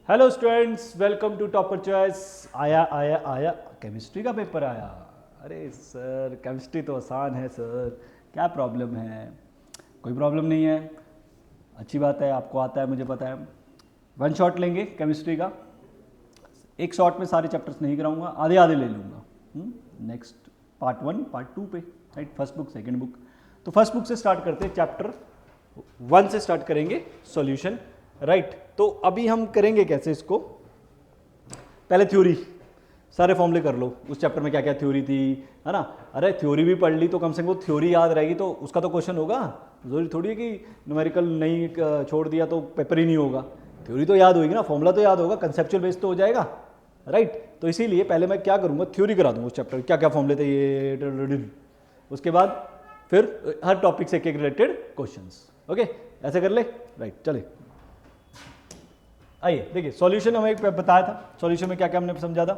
Hello students, welcome to topper choice. आया आया आया केमिस्ट्री का पेपर आया। अरे सर, केमिस्ट्री तो आसान है सर, क्या प्रॉब्लम है? कोई प्रॉब्लम नहीं है, अच्छी बात है, आपको आता है, मुझे पता है। वन शॉट लेंगे केमिस्ट्री का। एक शॉट में सारे चैप्टर्स नहीं कराऊंगा, आधे आधे ले लूँगा। नेक्स्ट पार्ट 1 पार्ट 2 पे, right? First book second book. तो फर्स्ट बुक से स्टार्ट करते हैं, चैप्टर 1 से स्टार्ट करेंगे सॉल्यूशन, राइट? तो अभी हम करेंगे कैसे इसको? पहले थ्योरी, सारे फॉर्मूले कर लो। उस चैप्टर में क्या क्या थ्योरी थी, है ना? अरे थ्योरी भी पढ़ ली तो कम से कम वो थ्योरी याद रहेगी, तो उसका तो क्वेश्चन होगा। जरूरी थोड़ी है कि न्यूमेरिकल नहीं छोड़ दिया तो पेपर ही नहीं होगा। थ्योरी तो याद होगी ना, फॉर्मूला तो याद होगा, कंसेप्चुअल बेस तो हो जाएगा, राइट? तो इसीलिए पहले मैं क्या करूँगा, थ्योरी करा दूंगा उस चैप्टर क्या क्या फॉर्मूले थे ये। उसके बाद फिर हर टॉपिक से एक एक रिलेटेड क्वेश्चंस। ओके, ऐसे कर ले, राइट? चले आइए देखिए, सॉल्यूशन हमें बताया था। सॉल्यूशन में क्या क्या हमने समझा था?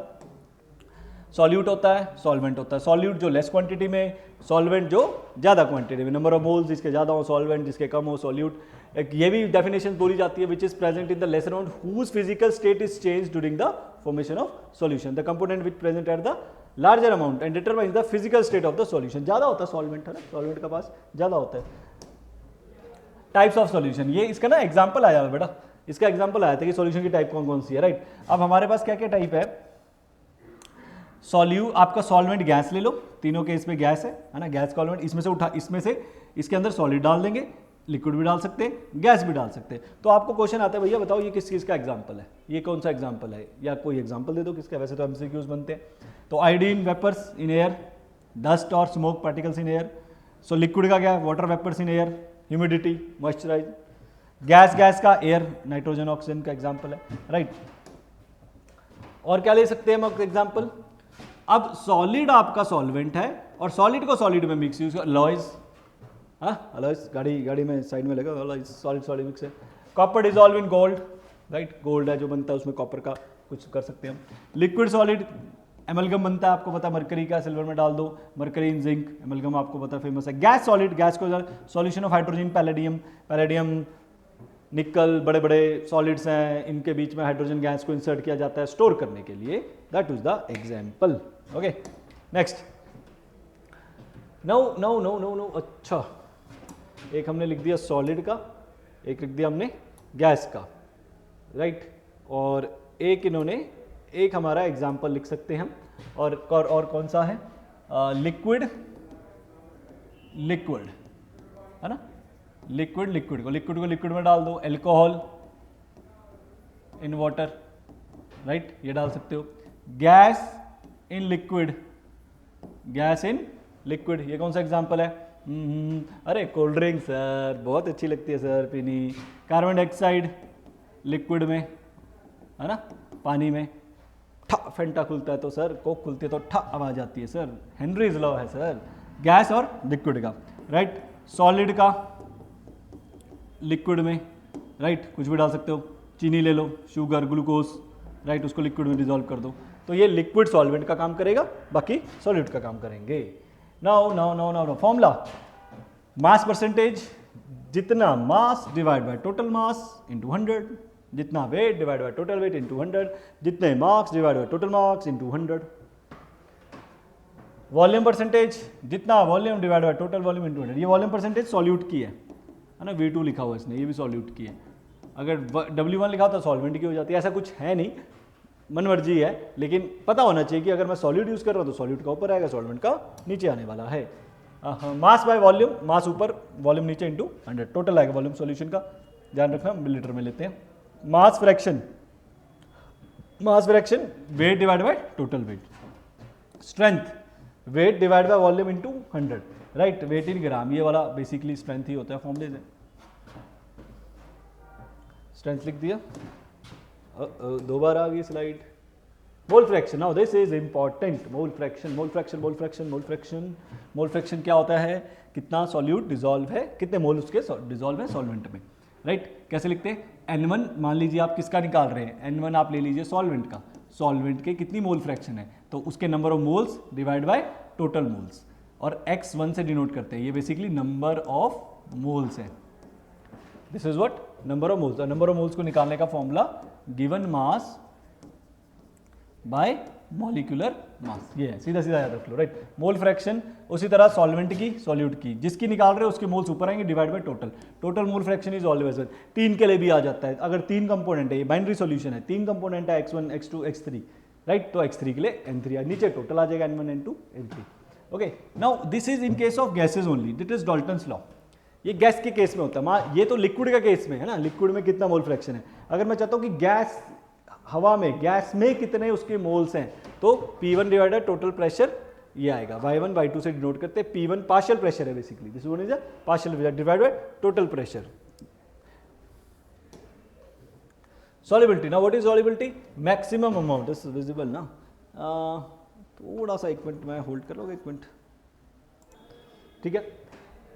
सॉल्यूट होता है, सॉल्वेंट होता है। सॉल्यूट जो लेस क्वांटिटी में, सॉल्वेंट जो ज़्यादा क्वांटिटी में। नंबर ऑफ मोल्स जिसके ज़्यादा हो सॉल्वेंट, जिसके कम हो सॉल्यूट। एक ये भी डेफिनेशन बोली जाती है, which is present in the less amount whose physical state is change during the formation of solution. The component which present at the larger amount and determines the physical state of the solution. ज़्यादा होता है solvent, है ना? Solvent का पास ज़्यादा होता है। Types of solution, ये इसका ना एग्जाम्पल आया बेटा, इसका एग्जाम्पल आया था कि सॉल्यूशन की टाइप कौन कौन सी है, राइट? अब हमारे पास क्या क्या टाइप है? आपका सॉल्वेंट गैस ले लो, तीनों के इसमें गैस है ना? गैस सॉल्वेंट, इसमें से उठा, इसमें से इसके अंदर सॉलिड डाल देंगे, लिक्विड भी डाल सकते हैं, गैस भी डाल सकते हैं। तो आपको क्वेश्चन आता है, भैया बताओ ये किस चीज़ का एग्जाम्पल है, ये कौन सा एग्जाम्पल है, या कोई एग्जाम्पल दे दो किसका। वैसे तो एमसीक्यूज बनते हैं। तो iodine vapours in air, dust और smoke particles in air. So liquid का क्या है? Water vapours in air, humidity, moisturise. Gas का एयर, नाइट्रोजन ऑक्सीजन का एग्जाम्पल है, राइट? और क्या ले सकते हैं हम एग्जाम्पल? अब सॉलिड आपका सॉल्वेंट है और सॉलिड को सॉलिड में मिक्स यूज, अलॉयज, अलॉयज गाड़ी में साइड में लगा, अलॉयज सॉलिड सॉलिड मिक्स है। Copper dissolve in gold, right? Gold है जो बनता है, उसमें कॉपर का कुछ कर सकते हैं हम। लिक्विड सॉलिड एमलगम बनता है, आपको पता है, मरकरी का सिल्वर में डाल दो, मरकरी इन जिंक, एमलगम आपको पता है फेमस है। गैस सॉलिड, गैस को solution of hydrogen, palladium, palladium, निकल, बड़े बड़े सॉलिड्स हैं, इनके बीच में हाइड्रोजन गैस को इंसर्ट किया जाता है स्टोर करने के लिए। That is the example. Okay, next. No, अच्छा, एक हमने लिख दिया सॉलिड का, एक लिख दिया हमने गैस का, राइट? और एक इन्होंने, एक हमारा एग्जाम्पल लिख सकते हैं हम। और कौन सा है? लिक्विड, है ना? लिक्विड को लिक्विड में डाल दो, अल्कोहल इन वाटर, राइट? ये डाल सकते हो। गैस इन लिक्विड, ये कौन सा एग्जांपल है? अरे कोल्ड ड्रिंक सर, बहुत अच्छी लगती है सर पीनी। कार्बन डाइऑक्साइड लिक्विड में, है ना? पानी में ठा, फेंटा खुलता है तो सर, कोक खुलती है तो ठा आवाज आती है सर, हेनरीज लॉ है सर। गैस और लिक्विड का, राइट? सॉलिड का लिक्विड में, राइट? कुछ भी डाल सकते हो, चीनी ले लो, शुगर, ग्लूकोज, राइट? उसको लिक्विड में डिजोल्व कर दो। तो ये लिक्विड सॉल्वेंट का काम करेगा, बाकी सॉलिड का काम करेंगे। नाउ फॉर्मूला, मास परसेंटेज, जितना mass divide by total mass into 100, जितना weight divide by total weight into 100, जितने marks divide by total marks into 100। Volume percentage, जितना volume divide by total volume into 100। ये volume percentage solute की है ना? V2 लिखा हुआ है इसने, ये भी सॉल्यूट की है। अगर W1 लिखा होता सॉल्वेंट की हो जाती है। ऐसा कुछ है नहीं, मन मर्जी है, लेकिन पता होना चाहिए कि अगर मैं सॉल्यूट यूज कर रहा हूँ तो सॉल्यूट का ऊपर आएगा, सॉल्वेंट का नीचे आने वाला है। मास बाय वॉल्यूम, मास ऊपर वॉल्यूम नीचे इंटू 100, टोटल आएगा वॉल्यूम सॉल्यूशन का। ध्यान रखना, मिलीलीटर में लेते हैं। Mass fraction weight divide by total weight. Strength, weight divide by volume into 100, right? Weight in gram, ये वाला बेसिकली स्ट्रेंथ ही होता है, फॉर्मूले से स्ट्रेंथ लिख दिया। दो बार आ गई slide. Mole fraction, now this is important. Mole fraction क्या होता है? कितना सॉल्यूट डिजॉल्व है, कितने मोल उसके डिजॉल्व है सॉल्वेंट में, राइट? कैसे लिखते हैं? N1 मान लीजिए आप किसका निकाल रहे हैं, N1 आप ले लीजिए सॉल्वेंट का, सॉल्वेंट के कितनी मोल फ्रैक्शन है, तो उसके number of moles divide by total moles, और x1 से डिनोट करते हैं। ये बेसिकली नंबर ऑफ मोल्स है। This is what number of moles, number of moles को निकालने का formula given mass by molecular mass, ये है, सीधा सीधा याद रख लो, राइट। मोल फ्रैक्शन उसी तरह सॉल्वेंट की, सॉल्यूट की, जिसकी निकाल रहे हो उसके मोल्स ऊपर आएंगे, divide by total, total mole fraction is always 3 के लिए भी आ जाता है। अगर 3 कंपोनेंट है, ये बाइनरी सॉल्यूशन है, 3 कंपोनेंट है x1 x2 x3, राइट, तो x3 के लिए n3 नीचे टोटल आ जाएगा n1 n2 n3। Okay, now this is in case of gases only, that is Dalton's law. ये गैस के केस में होता है, ये तो लिक्विड का केस में है ना, लिक्विड में कितना मोल फ्रैक्शन है। अगर मैं चाहता हूं कि गैस हवा में, गैस में कितने उसके मोल्स हैं, तो P1 डिवाइडेड टोटल प्रेशर ये आएगा, y1 y2 से डिनोट करते हैं। P1 पार्शियल प्रेशर है basically, this one is a partial divided by total pressure. Solubility, now what is solubility? Maximum amount is visible ना, थोड़ा सा 1 मिनट मैं होल्ड कर लोगे, 1 मिनट, ठीक है।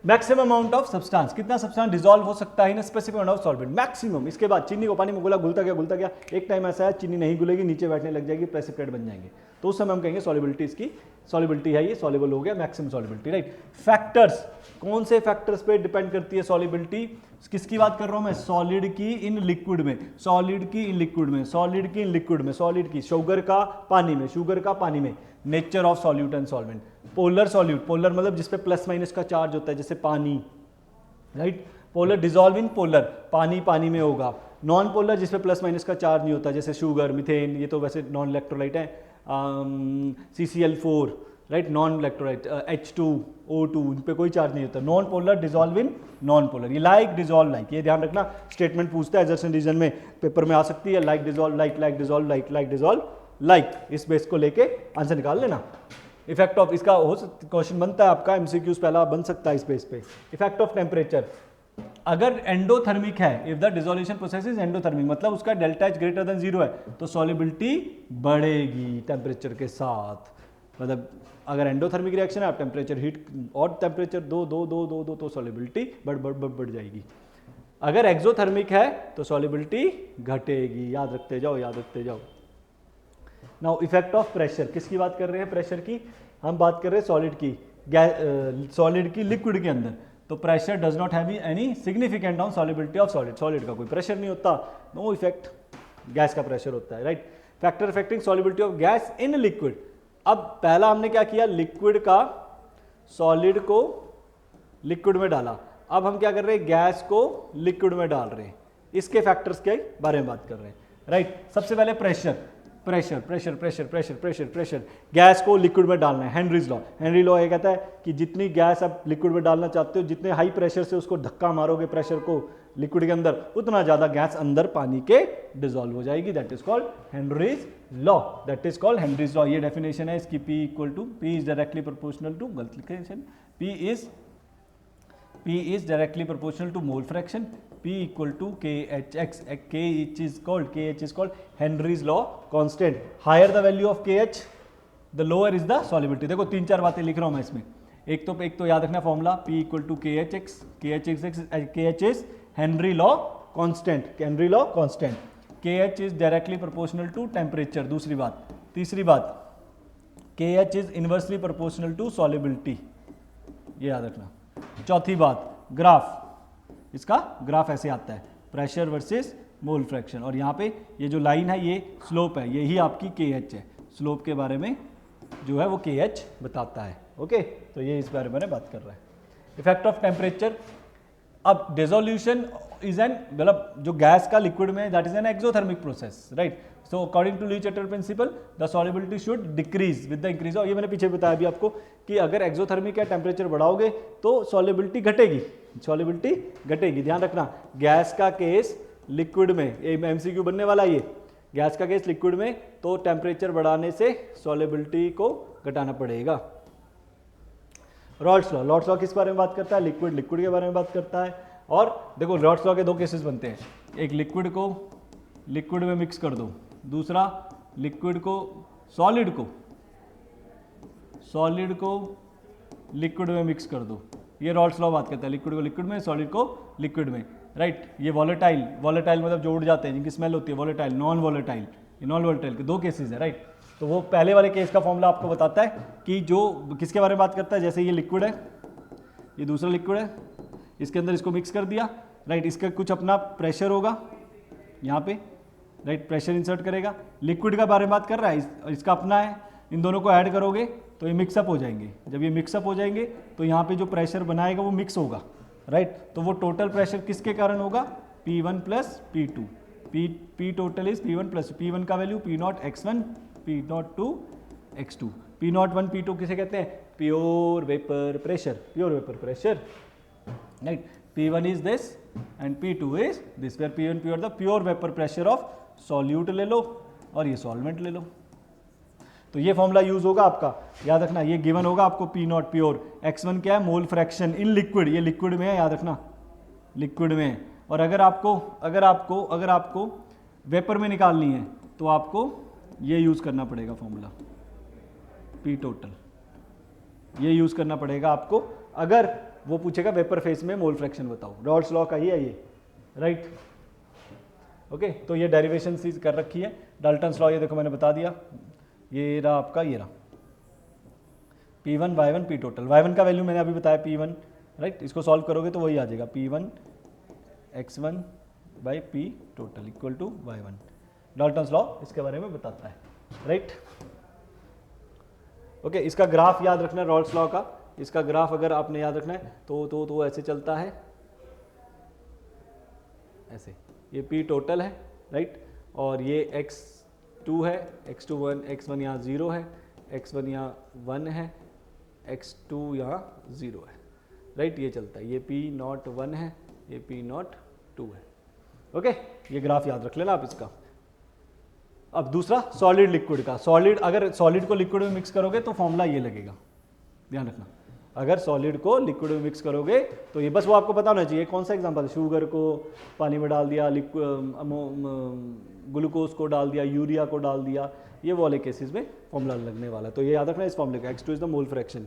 मैक्सिमम अमाउंट ऑफ सब्सटेंस, कितना सब्सटेंस डिसॉल्व हो सकता है in specific amount of solvent, maximum. इसके बाद चीनी को पानी में घुला, घुलता गया, एक टाइम ऐसा है चीनी नहीं घुलेगी, नीचे बैठने लग जाएगी, प्रेसिपिटेट बन जाएंगे, तो उस समय हम कहेंगे सॉल्युबिलिटी, इसकी सॉल्युबिलिटी है, ये सॉल्युबल हो गया, मैक्सिमम सॉल्युबिलिटी, राइट। फैक्टर्स, कौन से फैक्टर्स पे डिपेंड करती है सॉल्युबिलिटी? किसकी बात कर रहा हूं मैं? सॉलिड की इन लिक्विड में, सॉलिड की इन लिक्विड में, सॉलिड की इन लिक्विड में, सॉलिड की, शुगर का पानी में, शुगर का पानी में, nature of solute and solvent. Polar solute, polar मतलब जिसपे प्लस माइनस का चार्ज होता है, जैसे पानी, right. Polar dissolve in polar, पानी पानी में होगा। नॉन पोलर जिसपे प्लस माइनस का चार्ज नहीं होता, जैसे शुगर, मिथेन, ये तो वैसे नॉन इलेक्ट्रोलाइट है, CCl4, right, non electrolyte, H2O2, इन पे कोई चार्ज नहीं होता। Non polar dissolve in non polar, ये लाइक डिसॉल्व लाइक, ये ध्यान रखना, स्टेटमेंट पूछता है एजर्सन रीजन में, पेपर में आ सकती है, like dissolve like, like dissolve like, like dissolve like, इस बेस को लेके आंसर निकाल लेना। इफेक्ट ऑफ, इसका हो क्वेश्चन बनता है आपका, MCQs पहला बन सकता है इस बेस पे। इफेक्ट ऑफ टेम्परेचर, अगर एंडोथर्मिक है, if the dissolution process is endothermic, मतलब उसका डेल्टा H ग्रेटर देन 0 है, तो सॉल्युबिलिटी बढ़ेगी टेम्परेचर के साथ। मतलब अगर एंडोथर्मिक रिएक्शन है, आप टेम्परेचर हीट और टेम्परेचर दो तो सॉल्युबिलिटी बढ़ जाएगी। अगर एक्सोथर्मिक है तो सॉल्युबिलिटी घटेगी, याद रखते जाओ, याद रखते जाओ। नाउ इफेक्ट ऑफ प्रेशर, किसकी बात कर रहे हैं? प्रेशर की, हम बात कर रहे हैं सॉलिड की, सॉलिड की लिक्विड के अंदर, तो pressure does not have any significant on solubility of solid, solid का कोई प्रेशर नहीं होता, नो इफेक्ट, गैस का प्रेशर होता है, right. Factor affecting solubility of gas in liquid, अब पहला हमने क्या किया, लिक्विड का सॉलिड को लिक्विड में डाला, अब हम क्या कर रहे हैं, गैस को लिक्विड में डाल रहे हैं, इसके फैक्टर्स के बारे में बात कर रहे हैं, राइट। सबसे पहले pressure, pressure pressure pressure pressure pressure pressure, gas को लिक्विड में डालना है, हेनरीज लॉ, हेनरी लॉ ये कहता है कि जितनी गैस आप लिक्विड में डालना चाहते हो, जितने हाई प्रेशर से उसको धक्का मारोगे प्रेशर को लिक्विड के अंदर, उतना ज्यादा गैस अंदर पानी के डिसॉल्व हो जाएगी, that is called Henry's law, that is called Henry's law. ये डेफिनेशन है इसकी, P equal to, P is directly proportional to, गलत लिखे, P is directly proportional to mole fraction, P equal to KHX, KH is called Henry's law constant, higher the value of KH the lower is the solubility। देखो 3-4 बातें लिख रहा हूँ मैं इसमें, एक तो याद रखना formula, P equal to KH is Henry law constant, Henry law constant, KH is directly proportional to temperature, दूसरी बात। तीसरी बात, KH is inversely proportional to solubility, ये याद रखना। चौथी बात, ग्राफ, इसका ग्राफ ऐसे आता है, प्रेशर वर्सेस मोल फ्रैक्शन, और यहाँ पे ये जो लाइन है ये स्लोप है, यही आपकी KH है, स्लोप के बारे में जो है वो KH बताता है, ओके। तो ये इस बारे में बात कर रहा है। इफेक्ट ऑफ टेम्परेचर, अब डिसोल्यूशन इज एन, मतलब जो गैस का लिक्विड में, that is an exothermic process, right. So according to Le Chatelier principle the solubility should decrease with the increase of, ये मैंने पीछे बताया भी आपको कि अगर एक्सोथर्मिक है, टेम्परेचर बढ़ाओगे तो सॉल्युबिलिटी घटेगी, सॉल्युबिलिटी घटेगी, ध्यान रखना। गैस का केस लिक्विड में, MCQ बनने वाला ये, गैस का केस लिक्विड में, तो टेम्परेचर बढ़ाने से सॉल्युबिलिटी को घटाना पड़ेगा। रॉल्स लॉ, रॉल्स लॉ किस बारे में बात करता है? लिक्विड, लिक्विड के बारे में बात करता है। और देखो रॉल्स लॉ के 2 केसेस बनते हैं, एक लिक्विड को लिक्विड में मिक्स कर दो, दूसरा लिक्विड को सॉलिड को लिक्विड में मिक्स कर दो, ये रॉल्स लॉ बात करता है, लिक्विड को लिक्विड में, सॉलिड को लिक्विड में, राइट। ये वॉलेटाइल, वॉलेटाइल मतलब जो उड़ जाते हैं, जिनकी स्मेल होती है, वॉलेटाइल, नॉन वॉलेटाइल, ये नॉन वॉलेटाइल के 2 केसेस है, राइट। तो वो पहले वाले केस का फॉर्मूला आपको बताता है कि जो किसके बारे में बात करता है, जैसे ये लिक्विड है, ये दूसरा लिक्विड है, इसके अंदर इसको मिक्स कर दिया, राइट। इसका कुछ अपना प्रेशर होगा यहाँ पे, राइट, प्रेशर इंसर्ट करेगा। लिक्विड का बारे में बात कर रहा है, इसका अपना है, इन दोनों को ऐड करोगे तो ये मिक्सअप हो जाएंगे। जब ये मिक्सअप हो जाएंगे तो यहाँ पे जो प्रेशर बनाएगा वो मिक्स होगा, राइट। तो वो टोटल प्रेशर किसके कारण होगा, P1 plus P2, P total is P1 plus P1 का value P0 x1, P0 2 x2। P0 1 P2 किसे कहते हैं, pure vapour pressure, pure vapour pressure, right. P1 is this and P2 is this, where P1 pure the pure vapour pressure of solute ले लो और ये solvent ले लो। तो ये फॉर्मूला यूज होगा आपका, याद रखना। ये गिवन होगा आपको P0 प्योर, x1 क्या है, मोल फ्रैक्शन इन लिक्विड, ये लिक्विड में है, याद रखना लिक्विड में है। और अगर आपको वेपर में निकालनी है तो आपको ये यूज करना पड़ेगा फॉर्मूला, P टोटल, ये यूज करना पड़ेगा आपको। अगर वो पूछेगा वेपर फेज में मोल फ्रैक्शन बताओ, रॉल्स लॉ का ही है ये, राइट। ओके, तो ये डेरिवेशन सी कर रखी है। डाल्टन्स लॉ ये देखो मैंने बता दिया, ये रहा आपका, ये रहा P1 Y1 P total. Y1 का वैल्यू मैंने अभी बताया P1, राइट। इसको सॉल्व करोगे तो वही आ जाएगा P1 x1 by P total equal to Y1। Dalton's law इसके बारे में बताता है, राइट। ओके, इसका ग्राफ याद रखना रॉल्स लॉ का। इसका ग्राफ अगर आपने याद रखना है तो ऐसे चलता है, ऐसे। ये P टोटल है, राइट, और ये x2 है, x2 1, x1 यहाँ 0 है, x1 यहाँ 1 है, x2 यहाँ 0 है, राइट। ये चलता है, ये P0 1 है, ये P0 2 है। ओके, ये ग्राफ याद रख लेना आप इसका। अब दूसरा सॉलिड लिक्विड का। सॉलिड, अगर सॉलिड को लिक्विड में मिक्स करोगे तो फॉर्मूला ये लगेगा, ध्यान रखना। अगर सॉलिड को लिक्विड में मिक्स करोगे तो ये, बस वो आपको पता होना चाहिए। कौन सा एग्जांपल, शुगर को पानी में डाल दिया, ग्लूकोज को डाल दिया, यूरिया को डाल दिया, ये वाले केसेस में फॉर्मूला लगने वाला है। तो ये याद रखना इस फॉर्मूले का, x2 is the mole fraction,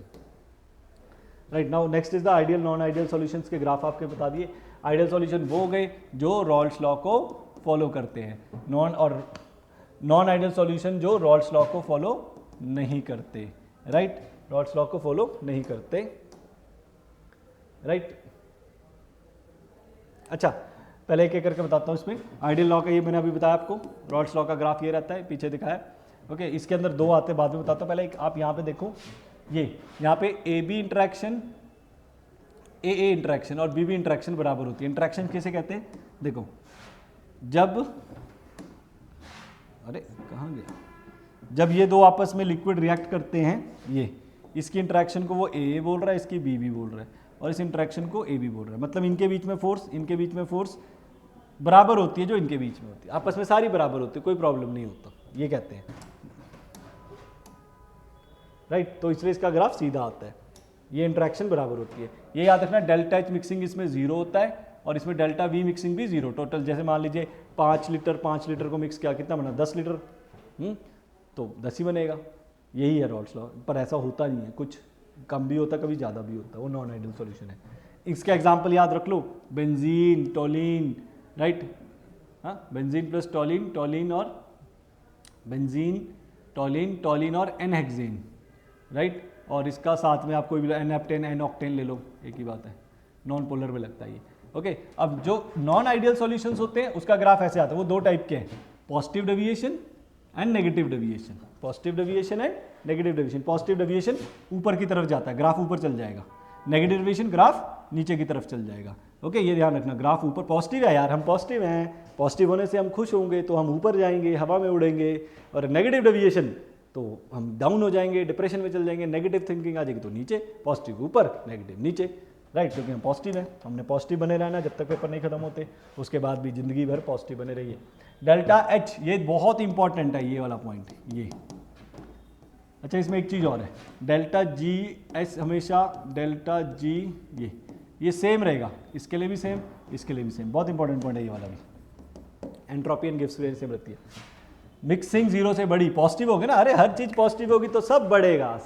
right. Now next is the ideal non ideal solutions के ग्राफ आपके बता दिए। आइडियल सॉल्यूशन वो हो गए जो रॉल्स लॉ को फॉलो करते हैं, नॉन आइडियल सॉल्यूशन जो रॉल्स लॉ को फॉलो नहीं करते, राइट। रॉल्स लॉ को फॉलो नहीं करते, राइट। अच्छा, पहले एक एक करके बताता हूँ। इसमें आइडियल लॉ का ये मैंने अभी बताया आपको, रॉल्स लॉ का ग्राफ ये रहता है, पीछे दिखाया। ओके, इसके अंदर दो आते हैं, बाद में बताता हूँ। पहले आप यहाँ पे देखो, ये यहाँ पे AB इंटरेक्शन, AA इंटरेक्शन और BB इंटरेक्शन बराबर होती है। इंटरेक्शन किसे कहते हैं, देखो, जब, अरे कहाँ गया, जब ये दो आपस में लिक्विड रिएक्ट करते हैं, ये इसकी इंटरेक्शन को वो AA बोल रहा है, इसकी BB बोल रहा है, और इस इंटरेक्शन को AB बोल रहा है। मतलब इनके बीच में फोर्स बराबर होती है, जो इनके बीच में होती है, आपस में सारी बराबर होती है, कोई प्रॉब्लम नहीं होता, ये कहते हैं, राइट। तो इसलिए इसका ग्राफ सीधा आता है, ये इंटरेक्शन बराबर होती है। ये याद रखना, डेल्टा H मिक्सिंग इसमें 0 होता है और इसमें डेल्टा V मिक्सिंग भी 0। टोटल जैसे मान लीजिए 5 लीटर को मिक्स किया, कितना बना, 10 लीटर, तो 10 ही बनेगा। यही है रॉल्स लॉ, पर ऐसा होता नहीं है, कुछ कम भी होता है, कभी ज़्यादा भी होता है, वो नॉन आइडियल सॉल्यूशन है। इसका एग्जांपल याद रख लो, बेंजीन, टोलिन, राइट। हाँ, बेंजीन प्लस टोलिन, टोलिन और बेंजीन, टोलिन और एनहेक्सेन, राइट। और इसका साथ में आप कोई भी एन-हेप्टेन, एन-ऑक्टेन ले लो, एक ही बात है, नॉन पोलर में लगता है ये। ओके, अब जो नॉन आइडियल सॉल्यूशंस होते हैं उसका ग्राफ ऐसे आता है। वो दो टाइप के हैं, positive deviation and negative deviation. Positive deviation and negative deviation. Positive deviation ऊपर की तरफ जाता है, ग्राफ ऊपर चल जाएगा। नेगेटिव डेविएशन ग्राफ नीचे की तरफ चल जाएगा। ओके, ये ध्यान रखना, ग्राफ ऊपर पॉजिटिव है यार, हम पॉजिटिव हैं, पॉजिटिव होने से हम खुश होंगे तो हम ऊपर जाएंगे, हवा में उड़ेंगे। और नेगेटिव डेविएशन तो हम डाउन हो जाएंगे, डिप्रेशन में चल जाएंगे, नेगेटिव थिंकिंग आ जाएगी तो नीचे, पॉजिटिव ऊपर, नेगेटिव नीचे, राइट। क्योंकि हम पॉजिटिव हैं, हमने पॉजिटिव बने रहना जब तक पेपर नहीं खत्म होते, उसके बाद भी जिंदगी भर पॉजिटिव बने रहिए। डेल्टा H, ये बहुत इंपॉर्टेंट है, ये वाला पॉइंट, ये। अच्छा, इसमें एक चीज़ और है, डेल्टा GS हमेशा डेल्टा G ये सेम रहेगा, इसके लिए भी सेम, इसके लिए भी सेम। बहुत इंपॉर्टेंट पॉइंट है ये वाला भी। एंट्रोपी एंड गिब्स सेम रहती है। मिक्सिंग 0 से बड़ी, पॉजिटिव होगी ना, अरे हर चीज़ पॉजिटिव होगी तो सब बढ़ेगा,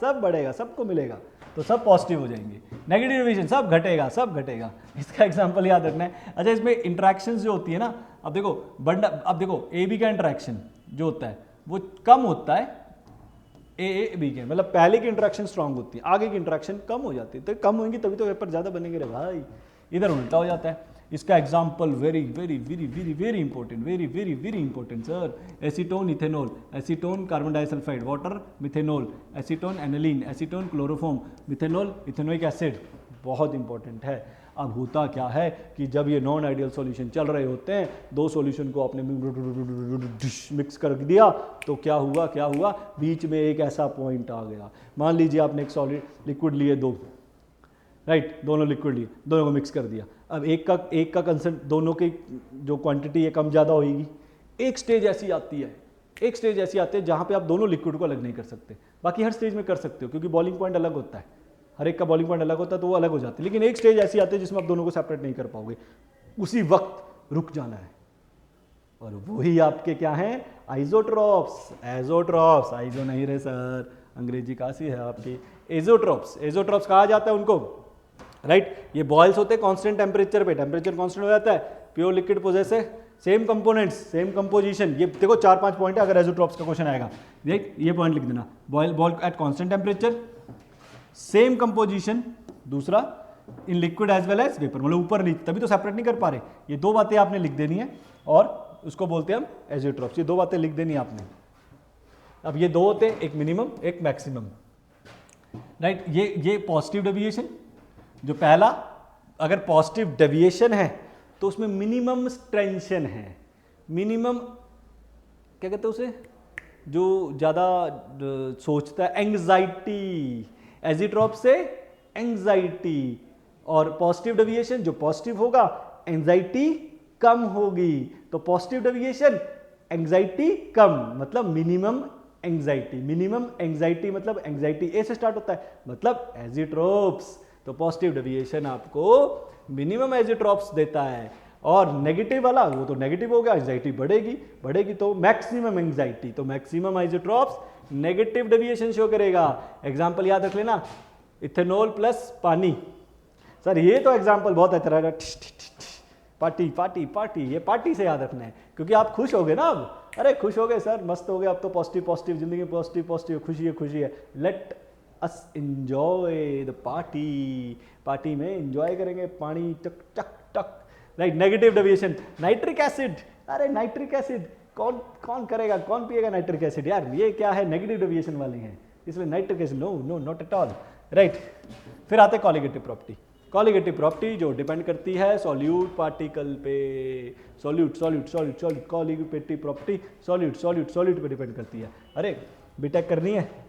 सबको मिलेगा, तो सब पॉजिटिव हो जाएंगे। नेगेटिव डिविजन सब घटेगा। इसका एग्जांपल याद रखना है। अच्छा, इसमें इंट्रैक्शंस जो होती है ना, अब देखो AB का इंट्रैक्शन जो होता है वो कम होता है AB के, मतलब पहले की इंट्रैक्शन स्ट्रांग होती है, आगे की इंट्रैक्शन कम हो जाती है। तो कम होंगी तभी तो वेपर ज़्यादा बनेंगे रे भाई, इधर उल्टा हो जाता है। इसका example very very very very very important, very very very important sir. Acetone ethanol, acetone carbon disulphide, water methanol, acetone aniline, acetone chloroform, methanol ethanoic acid, बहुत इंपॉर्टेंट है। अब होता क्या है कि जब ये नॉन आइडियल सॉल्यूशन चल रहे होते हैं, दो सॉल्यूशन को आपने मिक्स कर दिया तो क्या हुआ, बीच में एक ऐसा पॉइंट आ गया। मान लीजिए आपने एक सॉलिड लिक्विड लिए दो, राइट, दोनों लिक्विड लिए, दोनों को मिक्स कर दिया। अब एक का कंसेंट, दोनों की जो क्वांटिटी है कम ज़्यादा होगी। एक स्टेज ऐसी आती है जहाँ पे आप दोनों लिक्विड को अलग नहीं कर सकते, बाकी हर स्टेज में कर सकते हो क्योंकि बॉइलिंग पॉइंट अलग होता है, हर एक का बॉइलिंग पॉइंट अलग होता है तो वो अलग हो जाती है। लेकिन एक स्टेज ऐसी आती है जिसमें आप दोनों को सेपरेट नहीं कर पाओगे, उसी वक्त रुक जाना है। और वही आपके क्या हैं, आइसोट्रॉप्स। एजोट्रॉप्स, आइसो नहीं रहे सर, अंग्रेजी काशी है आपकी। एजोट्रॉप्स कहा जाता है उनको, राइट। ये बॉयल्स होते हैं कांस्टेंट टेम्परेचर पे, टेम्परेचर कांस्टेंट हो जाता है, प्योर लिक्विड पोजेस है, सेम कंपोनेंट्स, सेम कंपोजिशन। ये देखो 4-5 पॉइंट है, अगर एजोट्रॉप्स का क्वेश्चन आएगा देख ये पॉइंट लिख देना, boil at constant temperature, same composition, दूसरा in liquid as well as vapour, मतलब ऊपर नीचे, तभी तो सेपरेट नहीं कर पा रहे। ये दो बातें आपने लिख देनी है और उसको बोलते हैं हम एजोट्रॉप्स। ये दो बातें लिख देनी है आपने। अब ये दो होते हैं, एक मिनिमम एक मैक्सिमम, राइट। ये पॉजिटिव डेविएशन, जो पहला अगर पॉजिटिव डेविएशन है तो उसमें मिनिमम टेंशन है, मिनिमम क्या कहते हैं उसे, जो ज़्यादा सोचता है, एंग्जाइटी, एजिट्रॉप से एंग्जाइटी। और पॉजिटिव डेविएशन जो पॉजिटिव होगा, एंग्जाइटी कम होगी, तो पॉजिटिव डेविएशन एंग्जाइटी कम, मतलब मिनिमम एंग्जाइटी। मिनिमम एंग्जाइटी मतलब एंग्जाइटी ए से स्टार्ट होता है, मतलब एजिट्रोप्स। तो पॉजिटिव डेविएशन आपको मिनिमम एजिट्रोप्स देता है, और नेगेटिव वाला वो तो नेगेटिव हो गया, एंग्जाइटी बढ़ेगी तो मैक्सिमम एंग्जाइटी, तो मैक्सिमम एजिट्रोप्स नेगेटिव डेविएशन शो करेगा। एग्जांपल याद रख लेना, इथेनॉल प्लस पानी। सर ये तो एग्जांपल बहुत अच्छा है, पार्टी पार्टी पार्टी, ये पार्टी से याद रखना है क्योंकि आप खुश हो गए ना अब, अरे खुश हो गए सर, मस्त हो गए, अब तो पॉजिटिव जिंदगी में पॉजिटिव खुशी है। Let us enjoy the party में एंजॉय करेंगे, पानी टक टक टक, right. Negative deviation, nitric acid, अरे नाइट्रिक एसिड कौन करेगा, कौन पिएगा नाइट्रिक एसिड यार, ये क्या है, नेगेटिव डेविएशन वाले हैं, इसलिए nitric acid no not at all, right. फिर आते कॉलिगेटिव प्रॉपर्टी। कॉलिगेटिव प्रॉपर्टी जो डिपेंड करती है सॉल्यूट पार्टिकल पे, सॉल्यूट कॉलिगेटिव प्रॉपर्टी सॉल्यूट पे डिपेंड करती है। अरे बीटेक करनी है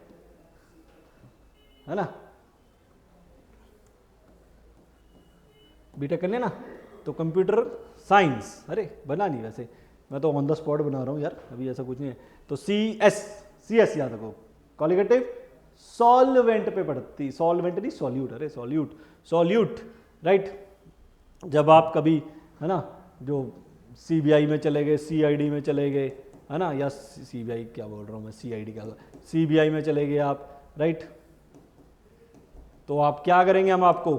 ना, बीटेक करनी है ना, तो कंप्यूटर साइंस, अरे बना नहीं, वैसे मैं तो ऑन द स्पॉट बना रहा हूँ यार, अभी ऐसा कुछ नहीं है। तो सी एस याद रखो, कॉलिगेटिव सॉल्वेंट पे पड़ती, सॉल्वेंट नहीं सॉल्यूट, अरे सॉल्यूट, राइट। जब आप कभी है ना जो सीबीआई में चले गए, सीआईडी में चले गए, है ना, या सीबीआई क्या बोल रहा हूँ मैं, सीआईडी क्या, सीबीआई में चले गए आप, राइट, तो आप क्या करेंगे, हम आपको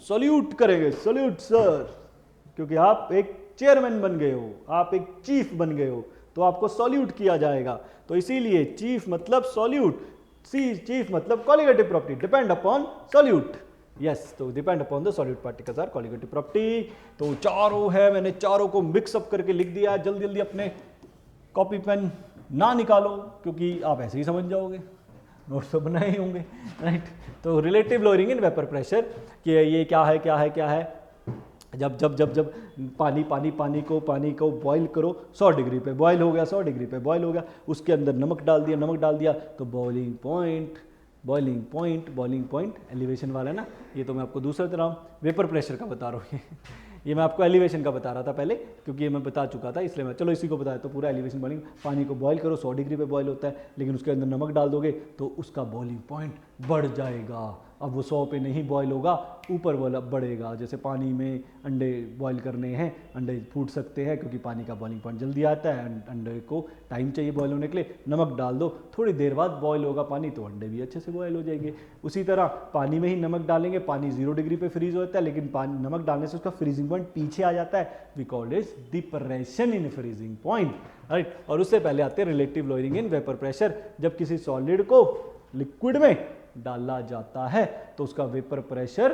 सॉल्यूट करेंगे, सॉल्यूट सर, क्योंकि आप एक चेयरमैन बन गए हो, आप एक चीफ बन गए हो, तो आपको सॉल्यूट किया जाएगा। तो इसीलिए चीफ मतलब सॉल्यूट, चीफ मतलब colligative property, depend upon solute, yes. तो depend upon the solute particles are colligative property. तो चारों है, मैंने चारों को मिक्सअप करके लिख दिया। जल्दी अपने कॉपी पेन ना निकालो क्योंकि आप ऐसे ही समझ जाओगे, नोट्स तो बनाए ही होंगे, राइट। तो relative lowering in vapour pressure कि ये क्या है, जब पानी को बॉईल करो 100 डिग्री पे, बॉईल हो गया 100 डिग्री पे बॉईल हो गया, उसके अंदर नमक डाल दिया तो बॉइलिंग पॉइंट एलिवेशन वाला है ना, ये तो मैं आपको दूसरा बता रहा हूँ, वेपर प्रेशर का बता रहा हूँ ये मैं आपको एलिवेशन का बता रहा था पहले, क्योंकि ये मैं बता चुका था, इसलिए मैं चलो इसी को बताया। तो पूरा एलिवेशन बॉइलिंग, पानी को बॉईल करो 100 डिग्री पे बॉईल होता है, लेकिन उसके अंदर नमक डाल दोगे तो उसका बॉइलिंग पॉइंट बढ़ जाएगा। अब वो 100 पे नहीं बॉईल होगा, ऊपर वाला बढ़ेगा। जैसे पानी में अंडे बॉईल करने हैं, अंडे फूट सकते हैं क्योंकि पानी का बॉइलिंग पॉइंट जल्दी आता है, अंडे को टाइम चाहिए बॉईल होने के लिए, नमक डाल दो, थोड़ी देर बाद बॉईल होगा पानी तो अंडे भी अच्छे से बॉईल हो जाएंगे। उसी तरह पानी में ही नमक डालेंगे, पानी 0 डिग्री पे फ्रीज होता है, लेकिन नमक डालने से उसका फ्रीजिंग पॉइंट पीछे आ जाता है, we called it depression in freezing point, right. और उससे पहले आते हैं relative lowering in vapour pressure. जब किसी सॉलिड को लिक्विड में डाला जाता है तो उसका वेपर प्रेशर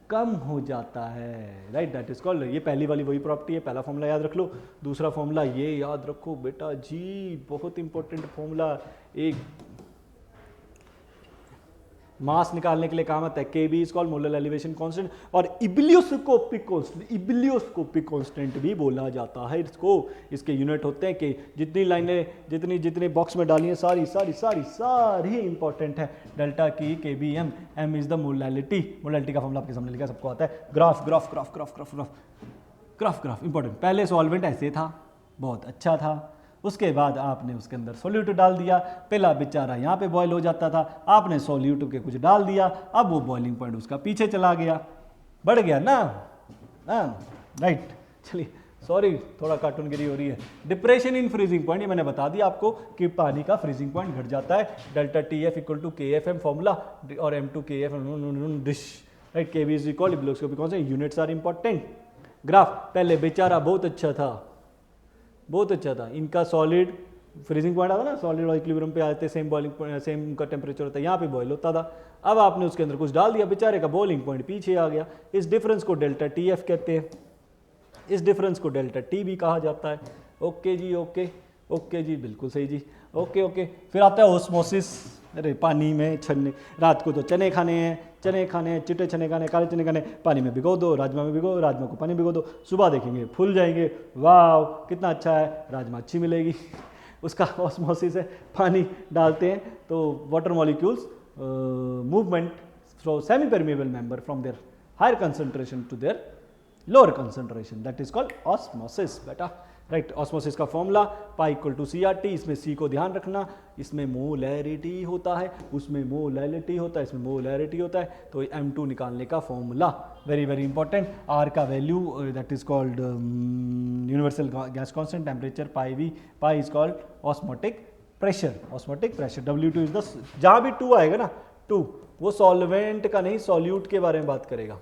कम हो जाता है, राइट, दैट इज कॉल्ड, ये पहली वाली वही प्रॉपर्टी है, पहला फॉर्मूला याद रख लो। दूसरा फॉर्मूला ये याद रखो बेटा जी, बहुत इंपॉर्टेंट फॉर्मूला, एक मास निकालने के लिए काम आता है, K B is called molar elevation constant, और इबिलियोस्कोपिक कांस्टेंट भी बोला जाता है इसको। इसके यूनिट होते हैं कि जितनी लाइनें जितने बॉक्स में डाली हैं सारी इंपॉर्टेंट है। डेल्टा की K B M, M is the molality का फॉर्मूला आपके सामने लिखा, सबको आता है। Graph important. पहले सॉल्वेंट ऐसे था, बहुत अच्छा था, उसके बाद आपने उसके अंदर सोल्यूट डाल दिया, पहला बेचारा यहाँ पे बॉयल हो जाता था, आपने सोल्यूट के कुछ डाल दिया, अब वो बॉइलिंग पॉइंट उसका पीछे चला गया, बढ़ गया ना, राइट। चलिए सॉरी थोड़ा कार्टूनगिरी हो रही है। डिप्रेशन इन फ्रीजिंग पॉइंट, ये मैंने बता दिया आपको कि पानी का फ्रीजिंग पॉइंट घट जाता है। Delta T F equal to K F M formula, और एम टू के एफ डिश, right, K B is equal कौन से यूनिट्स आर इंपॉर्टेंट। ग्राफ, पहले बेचारा बहुत अच्छा था, इनका सॉलिड फ्रीजिंग पॉइंट आता ना, सॉलिड और इक्विलिब्रियम पे आते, सेम का टेम्परेचर होता है, यहाँ पे बॉयल होता था, अब आपने उसके अंदर कुछ डाल दिया, बेचारे का बॉइलिंग पॉइंट पीछे आ गया। इस डिफरेंस को डेल्टा टी एफ कहते हैं, इस डिफरेंस को डेल्टा टी भी कहा जाता है। ओके जी, ओके जी, बिल्कुल सही जी, ओके। फिर आता है ऑस्मोसिस। अरे पानी में छन्ने, रात को तो चने खाने हैं, चिट्टे चने खाने, काले चने खाने, पानी में भिगो दो, राजमा को पानी भिगो दो, सुबह देखेंगे फूल जाएंगे, वाह कितना अच्छा है, राजमा अच्छी मिलेगी। उसका ऑस्मोसिस है, पानी डालते हैं तो water molecules movement from semi permeable member from their higher concentration to their lower concentration, that is called osmosis बेटा, राइट। ऑस्मोसिस का formula pi equal to C R T, इसमें सी को ध्यान रखना, इसमें मोलैरिटी होता है, उसमें मोलैलिटी होता है, इसमें मोलैरिटी होता है, तो M2 निकालने का फॉर्मूला वेरी इंपॉर्टेंट। आर का value that is called universal gas constant, temperature pi is called osmotic pressure, W2 is the, जहां भी 2 आएगा ना, 2 वो सॉल्वेंट का नहीं, सॉल्यूट के बारे में बात करेगा,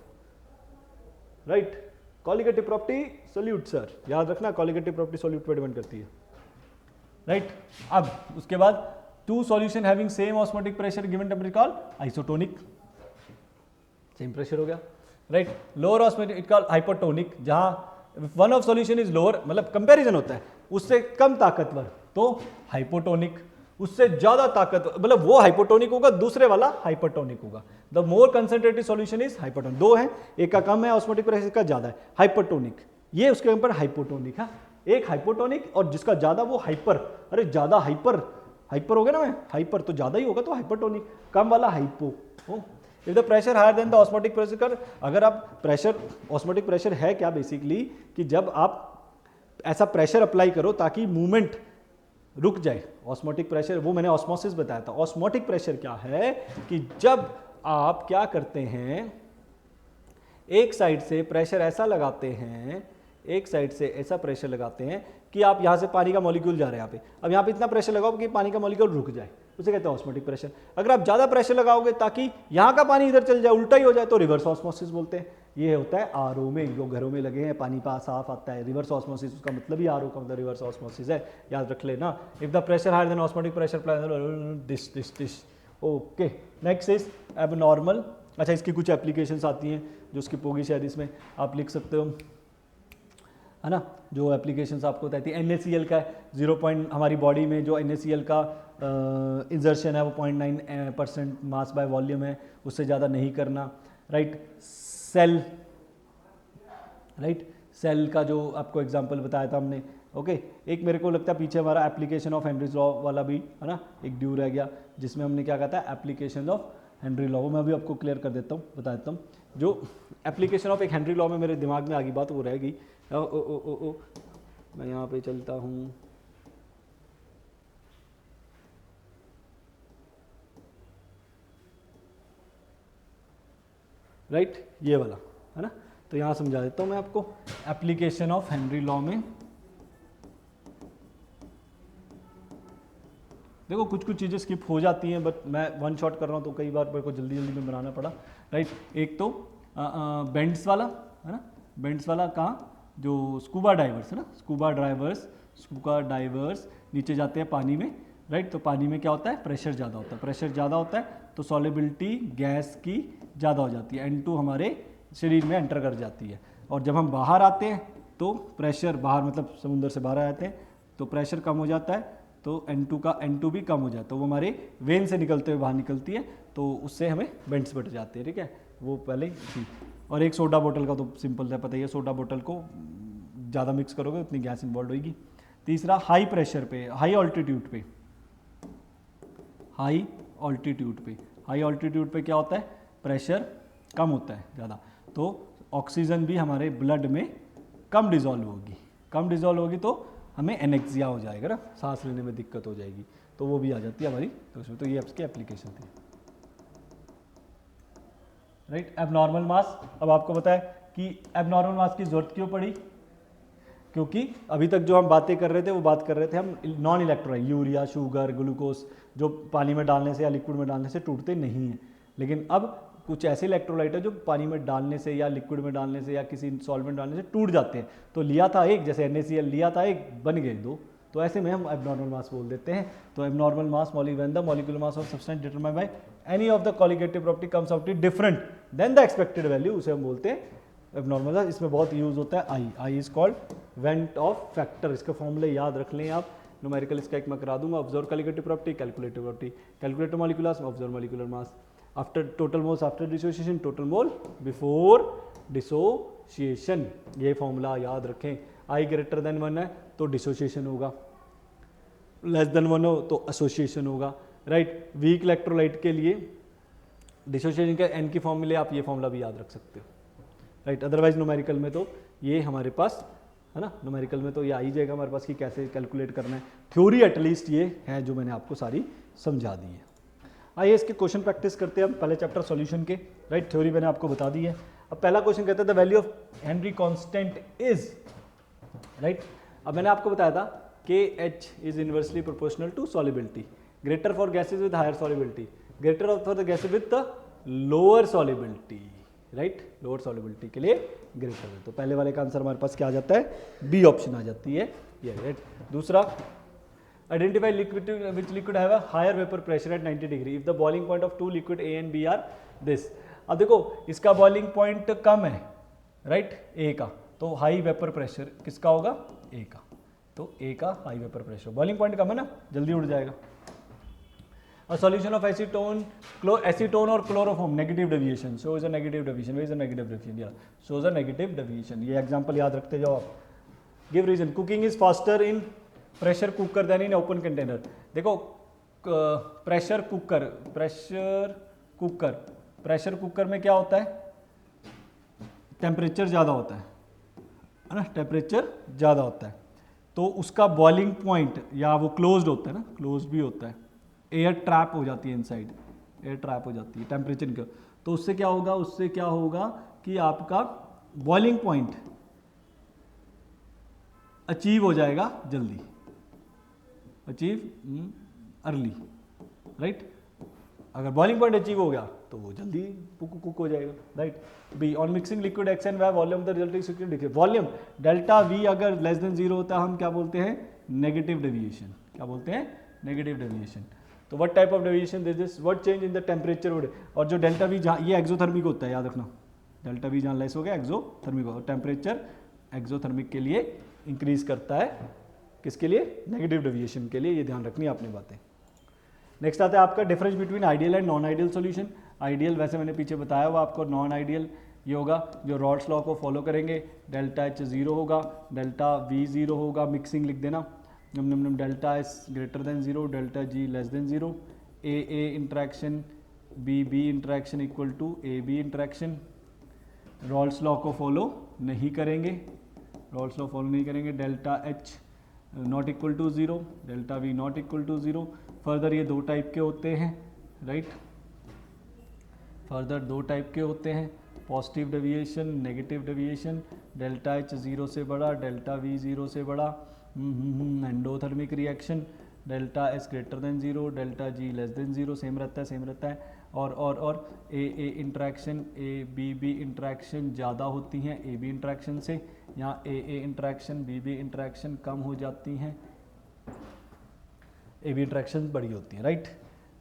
right. Colligative property solute, sir याद रखना, कॉलिगेटिव प्रॉपर्टी सोल्यूट पर डिपेंड करती है, राइट। अब उसके बाद two solution having same osmotic pressure given temperature called isotonic, same pressure हो गया, right. Lower osmotic it called hypotonic, जहां one of solution is lower, मतलब कंपैरिजन होता है, उससे कम ताकतवर तो हाइपोटोनिक, उससे ज्यादा ताकतवर मतलब वो हाइपोटोनिक होगा, दूसरे वाला हाइपरटोनिक होगा। The more concentrated solution is hypertonic, दो है, एक का कम है ऑस्मोटिक प्रेशर का ज्यादा है, हाइपरटोनिक, ये उसके ऊपर हाइपोटोनिक है, एक हाइपोटोनिक और जिसका ज्यादा वो हाइपर, अरे ज्यादा हाइपर हो गया ना, मैं हाइपर तो ज्यादा ही होगा तो हाइपरटोनिक, कम वाला hypo. If the pressure higher than the osmotic pressure, अगर आप प्रेशर, ऑस्मोटिक प्रेशर है क्या बेसिकली कि जब आप ऐसा प्रेशर अप्लाई करो ताकि मूवमेंट रुक जाए, ऑस्मोटिक प्रेशर, वो मैंने ऑस्मोसिस बताया था। ऑस्मोटिक प्रेशर क्या है कि जब आप क्या करते हैं, एक साइड से प्रेशर ऐसा लगाते हैं, एक साइड से ऐसा प्रेशर लगाते हैं कि आप यहां से पानी का मॉलिक्यूल जा रहे हैं यहाँ पे, अब यहाँ पे इतना प्रेशर लगाओ कि पानी का मॉलिक्यूल रुक जाए, उसे कहते हैं ऑस्मोटिक प्रेशर। अगर आप ज्यादा प्रेशर लगाओगे ताकि यहाँ का पानी इधर चल जाए, उल्टा ही हो जाए, तो रिवर्स ऑस्मोसिस बोलते हैं। ये होता है आरओ में, जो घरों में लगे हैं पानी पास साफ आता है, रिवर्स ऑस्मोसिस, उसका मतलब ही आरओ का मतलब रिवर्स ऑस्मोसिस है, याद रख लेना। If the pressure higher than osmotic pressure this okay. Next is abnormal. अच्छा, इसकी कुछ एप्लीकेशंस आती हैं जो उसकी पोगी शायद इसमें आप लिख सकते हो, है ना, जो एप्लीकेशंस आपको बताती है। NaCl का 0. हमारी बॉडी में जो NaCl का इंजर्शन है वो 0.9% मास बाय वॉल्यूम है, उससे ज़्यादा नहीं करना, राइट। सेल का जो आपको एग्जांपल बताया था हमने, ओके। एक मेरे को लगता है पीछे हमारा एप्लीकेशन ऑफ हेनरीज लॉ वाला भी है ना, एक ड्यू रह गया, जिसमें हमने क्या कहा था, एप्लीकेशन ऑफ हेनरी लॉ, वो मैं अभी आपको क्लियर कर देता हूँ, बता देता हूँ। जो एप्लीकेशन ऑफ एक हेनरी लॉ में मेरे दिमाग में आ गई बात, वो रह गई। मैं यहाँ पे चलता हूँ, राइट, ये वाला है ना, तो यहाँ समझा देता हूँ मैं आपको। एप्लीकेशन ऑफ हेनरी लॉ में देखो कुछ चीज़ें स्किप हो जाती हैं, बट मैं वन शॉट कर रहा हूँ तो कई बार मेरे को जल्दी में बनाना पड़ा, राइट। एक तो बेंड्स वाला है ना, बेंड्स वाला कहाँ, जो स्कूबा डाइवर्स है ना, स्कूबा डाइवर्स नीचे जाते हैं पानी में, राइट। तो पानी में क्या होता है, प्रेशर ज़्यादा होता है, तो सॉल्युबिलिटी गैस की ज़्यादा हो जाती है, N2 हमारे शरीर में एंटर कर जाती है। और जब हम बाहर आते हैं तो प्रेशर बाहर, मतलब समुद्र से बाहर आते हैं तो प्रेशर कम हो जाता है, तो N2 भी कम हो जाता है, तो वो हमारे वेन से निकलते हुए बाहर निकलती है, तो उससे हमें बेंट्स बट जाते हैं। ठीक है, वो पहले थी। और एक सोडा बोतल का तो सिंपल है, पता ही है, सोडा बोतल को ज़्यादा मिक्स करोगे उतनी गैस इन्वॉल्व होगी। तीसरा, हाई प्रेशर पे, हाई ऑल्टीट्यूड पे, हाई ऑल्टीट्यूड पे क्या होता है, प्रेशर कम होता है ज़्यादा, तो ऑक्सीजन भी हमारे ब्लड में कम डिजॉल्व होगी तो हमें एनेक्सिया हो जाएगा ना, सांस लेने में दिक्कत हो जाएगी, तो वो भी आ जाती है हमारी। तो ये इसकी एप्लीकेशन थी। राइट, एबनॉर्मल मास। अब आपको पता है कि एबनॉर्मल मास की जरूरत क्यों पड़ी, क्योंकि अभी तक जो हम बातें कर रहे थे वो बात कर रहे थे हम non electrolyte, urea, sugar, glucose, जो पानी में डालने से या लिक्विड में डालने से टूटते नहीं हैं। लेकिन अब कुछ ऐसे इलेक्ट्रोलाइट है जो पानी में डालने से या लिक्विड में डालने से या किसी सॉल्वेंट डालने से टूट जाते हैं। तो लिया था एक, जैसे NaCl लिया था एक, बन गए दो, तो ऐसे में हम एबनॉर्मल मास बोल देते हैं। तो abnormal mass when the molecular mass of substance determined by any of the colligative property comes out different than the expected value, उसे हम बोलते हैं एबनॉर्मल मास। इसमें बहुत यूज होता है i is called van't Hoff factor. इसके फॉर्मूले याद रख लें आप, न्यूमेरिकल इसका एक मैं करा दूंगा। Observe colligative property, calculative property, calculate molecular mass, observe molecular mass. After total moles after dissociation, total mole before dissociation, ये फॉर्मूला याद रखें। आई ग्रेटर देन 1 है तो डिसोसिएशन होगा, लेस देन 1 हो तो एसोसिएशन होगा। राइट, वीक इलेक्ट्रोलाइट के लिए डिसोसिएशन के एन की फॉर्मूले आप ये फॉर्मूला भी याद रख सकते हो। राइट, अदरवाइज न्यूमेरिकल में तो ये हमारे पास है ना, न्यूमेरिकल में तो ये आ ही जाएगा हमारे पास कि कैसे कैलकुलेट करना है। थ्योरी एटलीस्ट ये है जो मैंने आपको सारी समझा दी है। आइए इसके क्वेश्चन प्रैक्टिस करते हैं हम, पहले चैप्टर सॉल्यूशन के। राइट, थ्योरी मैंने आपको बता दी है। अब पहला क्वेश्चन कहता है the value of Henry constant is. Right, अब मैंने आपको बताया था KH is inversely proportional to solubility, greater for gases with higher solubility, greater for the gases with the lower solubility. Right, lower solubility के लिए greater है, तो पहले वाले का आंसर हमारे पास क्या आ जाता है, बी ऑप्शन आ जाती है ये। राइट, दूसरा, identify liquid which liquid have a higher vapour pressure at 90 degree if the boiling point of two liquid A and B are this. अब देखो इसका बॉइलिंग पॉइंट कम है, राइट, A का, तो हाई वेपर प्रेशर किसका होगा, A का, तो A का high vapour pressure, boiling point कम है ना, जल्दी उड़ जाएगा। A solution of acetone or chloroform negative deviation shows a negative deviation. Where is the negative deviation? Yeah, shows a negative deviation. ये एग्जांपल याद रखते जाओ आप। Give reason. Cooking is faster in pressure cooker than in open container. देखो pressure cooker में क्या होता है, टेम्परेचर ज़्यादा होता है ना, टेम्परेचर ज़्यादा होता है, तो उसका बॉइलिंग पॉइंट या वो क्लोज्ड होता है ना, क्लोज भी होता है, एयर ट्रैप हो जाती है इनसाइड, एयर ट्रैप हो जाती है टेम्परेचर का, तो उससे क्या होगा कि आपका बॉइलिंग पॉइंट अचीव हो जाएगा जल्दी, अचीव अर्ली। राइट, अगर बॉइलिंग पॉइंट अचीव हो गया तो वो जल्दी कुक हो जाएगा। Right, B on mixing liquid X and Y volume the resulting liquid देखिए वॉल्यूम डेल्टा वी अगर लेस देन 0 होता है हम क्या बोलते हैं, नेगेटिव डेविएशन। क्या बोलते हैं, नेगेटिव डेविएशन। तो what type of deviation this is, what change in the temperature would, और जो डेल्टा वी जहाँ ये एक्सोथर्मिक होता है, याद रखना, डेल्टा वी जहाँ लेस हो गया एक्सोथर्मिक, और टेम्परेचर एक्सोथर्मिक के लिए इंक्रीज करता है, किसके लिए, नेगेटिव डेविएशन के लिए, ये ध्यान रखनी है आपने बातें। नेक्स्ट आता है आपका difference between ideal and non ideal solution. Ideal वैसे मैंने पीछे बताया हुआ आपको, नॉन आइडियल ये होगा जो रॉल्स लॉ को फॉलो करेंगे, डेल्टा H 0 होगा, डेल्टा V 0 होगा, मिक्सिंग लिख देना, delta S greater than 0, delta G less than 0, A interaction B interaction equal to AB interaction. Raoult's law को फॉलो नहीं करेंगे, delta H not equal to 0, delta V not equal to 0। Further ये दो type के होते हैं, right, further दो type के होते हैं, positive deviation, negative deviation, delta H 0 से बड़ा, डेल्टा V 0 से बड़ा, endothermic reaction, delta S greater than 0, delta G less than 0, same रहता है, और A इंट्रैक्शन B इंट्रैक्शन ज़्यादा होती हैं AB इंट्रैक्शन से, यहाँ A इंट्रैक्शन B इंट्रैक्शन कम हो जाती हैं, AB इंट्रैक्शन बड़ी होती है। राइट,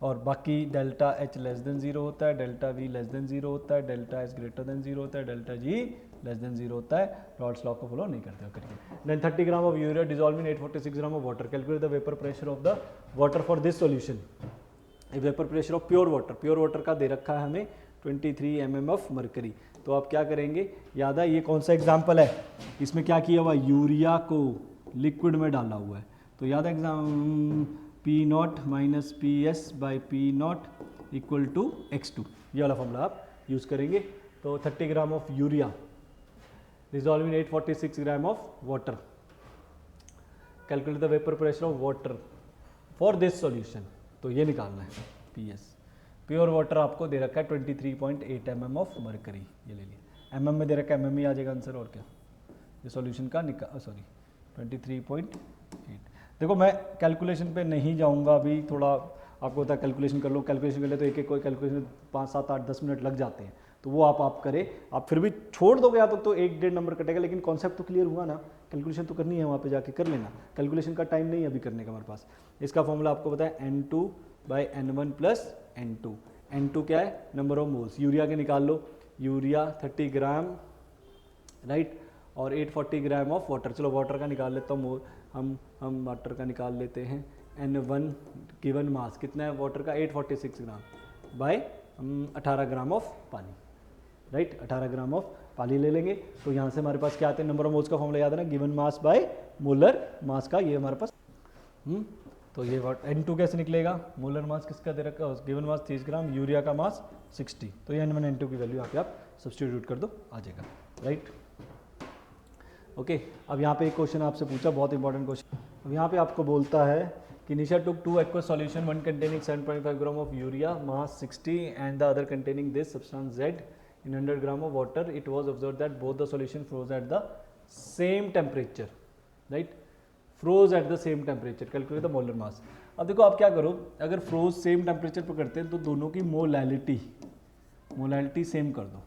और बाकी delta H less than zero होता है, delta we less than zero होता है, delta S greater than zero होता है, delta G less than zero होता है। रॉल्स लॉ को फॉलो नहीं करते हो करके। Then 30 gram of urea dissolve in 846 gram of water, calculate the vapour pressure of the water for this solution. Vapour pressure of pure water का दे रखा है हमें 23 mm ऑफ मरकरी। तो आप क्या करेंगे, याद है ये कौन सा एग्जाम्पल है, इसमें क्या किया हुआ, यूरिया को लिक्विड में डाला हुआ है। तो याद है exam P naught minus P S by P naught equal to x2, ये वाला फॉर्मूला आप यूज़ करेंगे। तो 30 gram of urea dissolve in 846 gram of water, calculate the vapour pressure of water for this solution. तो ये निकालना है P S. Pure water आपको दे रखा है 23.8 mm ऑफ मरकरी, ये ले लिया, mm में दे रखा है, mm में आ जाएगा आंसर, और क्या ये सॉल्यूशन का 23.8। देखो मैं कैलकुलेशन पे नहीं जाऊंगा अभी, थोड़ा आपको होता है कैलकुलेशन कर लो, कैलकुलेशन कर ले तो एक कोई कैलकुलेशन 5, 7, 8, 10 मिनट लग जाते हैं, तो वो आप करें। आप फिर भी छोड़ दोगे यहाँ तक तो 1-1.5 नंबर कटेगा, लेकिन कॉन्सेप्ट तो क्लियर हुआ ना, कैलकुलेशन तो करनी है, वहाँ पे जाके कर लेना, कैलकुलेशन का टाइम नहीं है अभी करने का हमारे पास। इसका फॉर्मूला आपको पता है N2 by N1 plus N2। N2 क्या है, नंबर ऑफ मोल्स, यूरिया के निकाल लो, यूरिया 30 ग्राम राइट, और 840 ग्राम ऑफ वाटर। चलो वाटर का निकाल लेता हूँ, हम वाटर का निकाल लेते हैं। N1 गिवन मास कितना है वाटर का, 846 ग्राम बाय 18 ग्राम ऑफ पानी राइट, 18 ग्राम ऑफ पानी ले लेंगे। तो यहाँ से हमारे पास क्या आते हैं, नंबर ऑफ मोल्स का फॉर्मूला याद है ना, given mass by molar mass का, ये हमारे पास तो ये N2 कैसे निकलेगा, मोलर मास किसका दे रखा है, गिवन मास 30 ग्राम, यूरिया का मास 60, तो ये N1 N2 की वैल्यू यहाँ पे आप सब्स्टिट्यूट कर दो, आ जाएगा राइट। ओके, अब यहाँ पे एक क्वेश्चन आपसे पूछा, बहुत इंपॉर्टेंट क्वेश्चन। अब यहाँ पे आपको बोलता है कि निशा टुक 2 aqueous solution, one containing 7.5 gram of urea, mass 60 and the other containing this substance Z in 100 gram of water. It was observed that both the solution froze at the same temperature, right? Froze at the same temperature. Calculate the molar mass. अब देखो आप क्या करो, अगर froze same temperature पर करते हैं तो दोनों की मोलैलिटी सेम कर दो,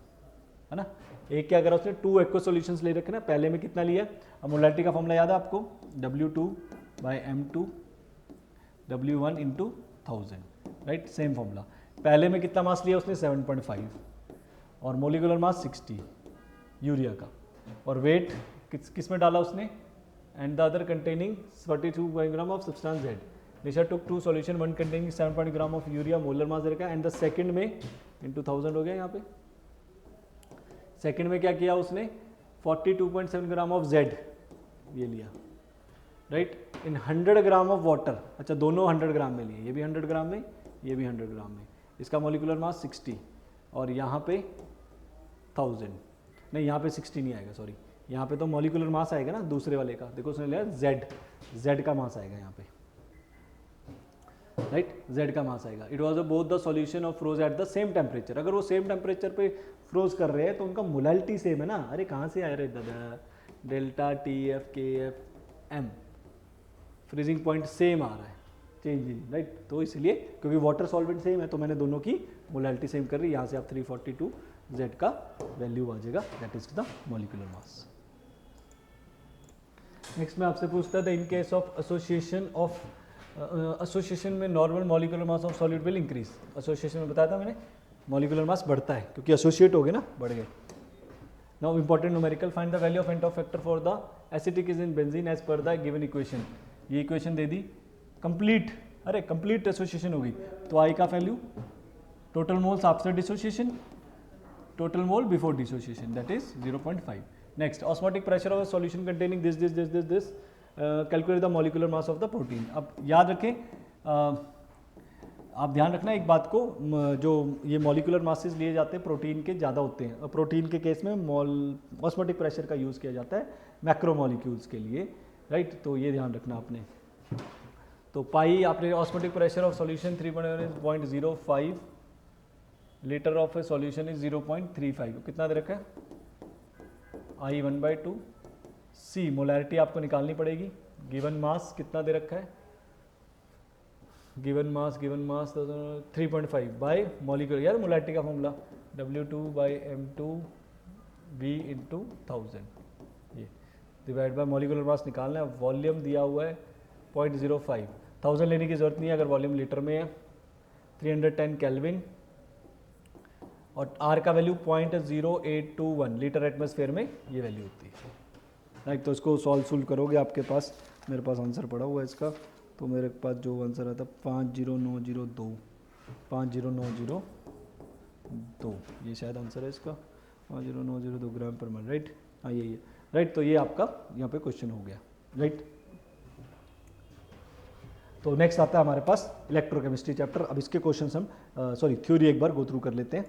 है ना। एक क्या करा उसने, 2 aqueous सॉल्यूशंस ले रखे ना, पहले में कितना लिया, अब मोलैलिटी का फॉर्मूला याद है आपको, W2 by M2 W1 into 1000 right, same formula. पहले में कितना मास लिया उसने, 7.5 और मोलिकुलर मास 60 यूरिया का, और वेट किस में डाला उसने, and the other containing 42 gram of substance Z। Nisha took 2 solution, one containing 7 gram of urea, molar mass रखा, एंड द सेकंड में इंटू 1000 हो गया। यहाँ पे सेकंड में क्या किया उसने, 42.7 ग्राम ऑफ Z ये लिया right, in 100 gram of water. अच्छा दोनों 100 ग्राम में लिए, ये भी 100 ग्राम में, ये भी 100 ग्राम में। इसका मोलिकुलर मास 60 और यहाँ पे 1000, नहीं यहाँ पे 60 नहीं आएगा, सॉरी, यहाँ पे तो मोलिकुलर मास आएगा ना दूसरे वाले का, देखो उसने लिया Z का मास आएगा यहाँ पे राइट, Z का मास आएगा। It was both the solution of froze at the same temperature. अगर वो सेम टेम्परेचर पे फ्रोज कर रहे हैं तो उनका मोलैलिटी सेम है ना। अरे कहाँ से आया रे दादा, delta TF KF M, freezing point same आ रहा है, चेंज नहीं राइट। तो इसलिए क्योंकि वाटर सॉल्वेंट सेम है तो मैंने दोनों की मोलैलिटी सेम कर रही, यहाँ से आप 342 Z का वैल्यू आ जाएगा, that is the molecular mass. Next में आपसे पूछता है, इन केस ऑफ एसोसिएशन में normal molecular mass of solid will increase. Association में बताया था मैंने, मॉलिक्यूलर मास बढ़ता है क्योंकि एसोसिएट हो गए ना, बढ़ गए। Now important numerical, find the value of van't Hoff factor for the acetic is in benzene as per the given equation. ये इक्वेशन दे दी कंप्लीट, अरे कंप्लीट एसोसिएशन होगी तो आई का value, total moles after dissociation, total mole before dissociation, that is 0.5। Next, osmotic pressure of solution containing this calculate the molecular mass of the protein. अब याद रखें, आप ध्यान रखना एक बात को, जो ये मॉलिकुलर मासेस लिए जाते हैं प्रोटीन के ज़्यादा होते हैं। प्रोटीन के केस में ऑस्मोटिक प्रेशर का यूज़ किया जाता है मैक्रोमोलिक्यूल्स के लिए राइट, तो ये ध्यान रखना आपने। तो पाई आपने osmotic pressure of solution 3.05 litre of A solution is 0.35, कितना दे रखा है, I 1/2। सी मोलैरिटी आपको निकालनी पड़ेगी, गिवन मास कितना दे रखा है, गिवन मास 3.5 बाय मॉलिक्यूलर, यार मोलैरिटी का formula W2 by M2 V into 1000, ये डिवाइड बाय मॉलिक्यूलर मास निकालना है। वॉल्यूम दिया हुआ है 0.05, 1000 लेने की जरूरत नहीं है अगर वॉल्यूम लीटर में है, 310 केल्विन, और आर का वैल्यू 0.0821 लीटर एटमॉस्फेयर में ये वैल्यू होती है, राइट। तो इसको सॉल्व करोगे, आपके पास, मेरे पास आंसर पड़ा हुआ है इसका, तो मेरे पास जो आंसर आता है 50902, ये शायद आंसर है इसका, 50902 ग्राम पर मोल, राइट। हाँ यही है, राइट। तो ये आपका यहाँ पे क्वेश्चन हो गया, राइट। तो नेक्स्ट आता है हमारे पास इलेक्ट्रोकेमिस्ट्री चैप्टर। अब इसके क्वेश्चन हम थ्योरी एक बार गो थ्रू कर लेते हैं।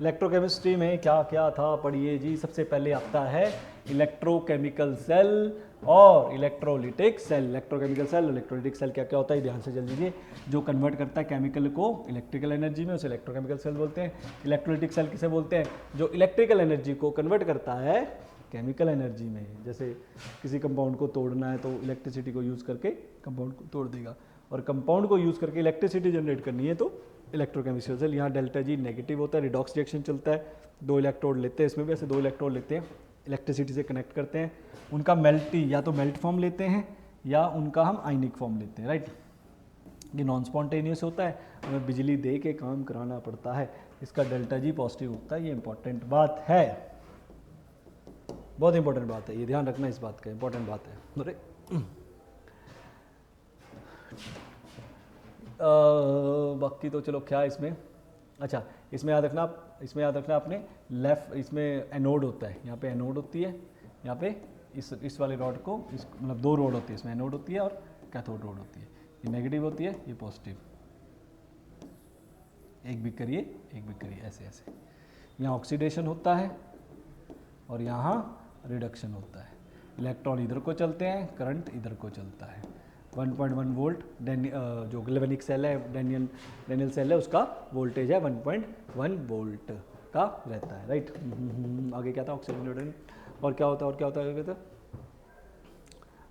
इलेक्ट्रोकेमिस्ट्री में क्या क्या था पढ़िए जी। सबसे पहले आता है इलेक्ट्रोकेमिकल सेल और electrolytic cell. Electrochemical cell, electrolytic cell क्या क्या होता है ध्यान से जल्दी लीजिए। जो कन्वर्ट करता है केमिकल को इलेक्ट्रिकल एनर्जी में, उसे इलेक्ट्रोकेमिकल सेल बोलते हैं। इलेक्ट्रोलिटिक सेल किसे बोलते हैं? जो इलेक्ट्रिकल एनर्जी को कन्वर्ट करता है केमिकल एनर्जी में। जैसे किसी कंपाउंड को तोड़ना है तो इलेक्ट्रिसिटी को यूज़ करके कंपाउंड को तोड़ देगा, और कंपाउंड को यूज़ करके इलेक्ट्रिसिटी जनरेट करनी है तो इलेक्ट्रोकेमिस्ट्री सेल। यहाँ डेल्टा जी नेगेटिव होता है, रिडॉक्स रिएक्शन चलता है, 2 इलेक्ट्रोड लेते हैं, इसमें भी ऐसे 2 इलेक्ट्रोड लेते हैं, इलेक्ट्रिसिटी से कनेक्ट करते हैं, उनका मेल्टिंग या तो मेल्ट फॉर्म लेते हैं या उनका हम आयनिक फॉर्म लेते हैं, राइट। ये नॉन स्पॉन्टेनियस होता है, हमें बिजली दे के काम कराना पड़ता है, इसका डेल्टा जी पॉजिटिव होता है। ये इंपॉर्टेंट बात है, बहुत इंपॉर्टेंट बात है, ये ध्यान रखना इस बात का, इंपॉर्टेंट बात है। अरे बाकी तो चलो क्या इसमें, अच्छा इसमें याद रखना आपने लेफ्ट, इसमें एनोड होता है, यहाँ पे एनोड होती है, यहाँ पे इस वाले रॉड को, इस मतलब 2 रॉड होती है, इसमें एनोड होती है और कैथोड रॉड होती है। ये नेगेटिव होती है, ये पॉजिटिव, एक बिक करिए ऐसे ऐसे। यहाँ ऑक्सीडेशन होता है और यहाँ रिडक्शन होता है। इलेक्ट्रॉन इधर को चलते हैं, करंट इधर को चलता है। 1.1 वोल्ट जो गैल्वेनिक सेल है, डेनियल सेल है, उसका वोल्टेज है 1.1 वोल्ट का रहता है, राइट। आगे क्या था? ऑक्सीजन, और क्या होता है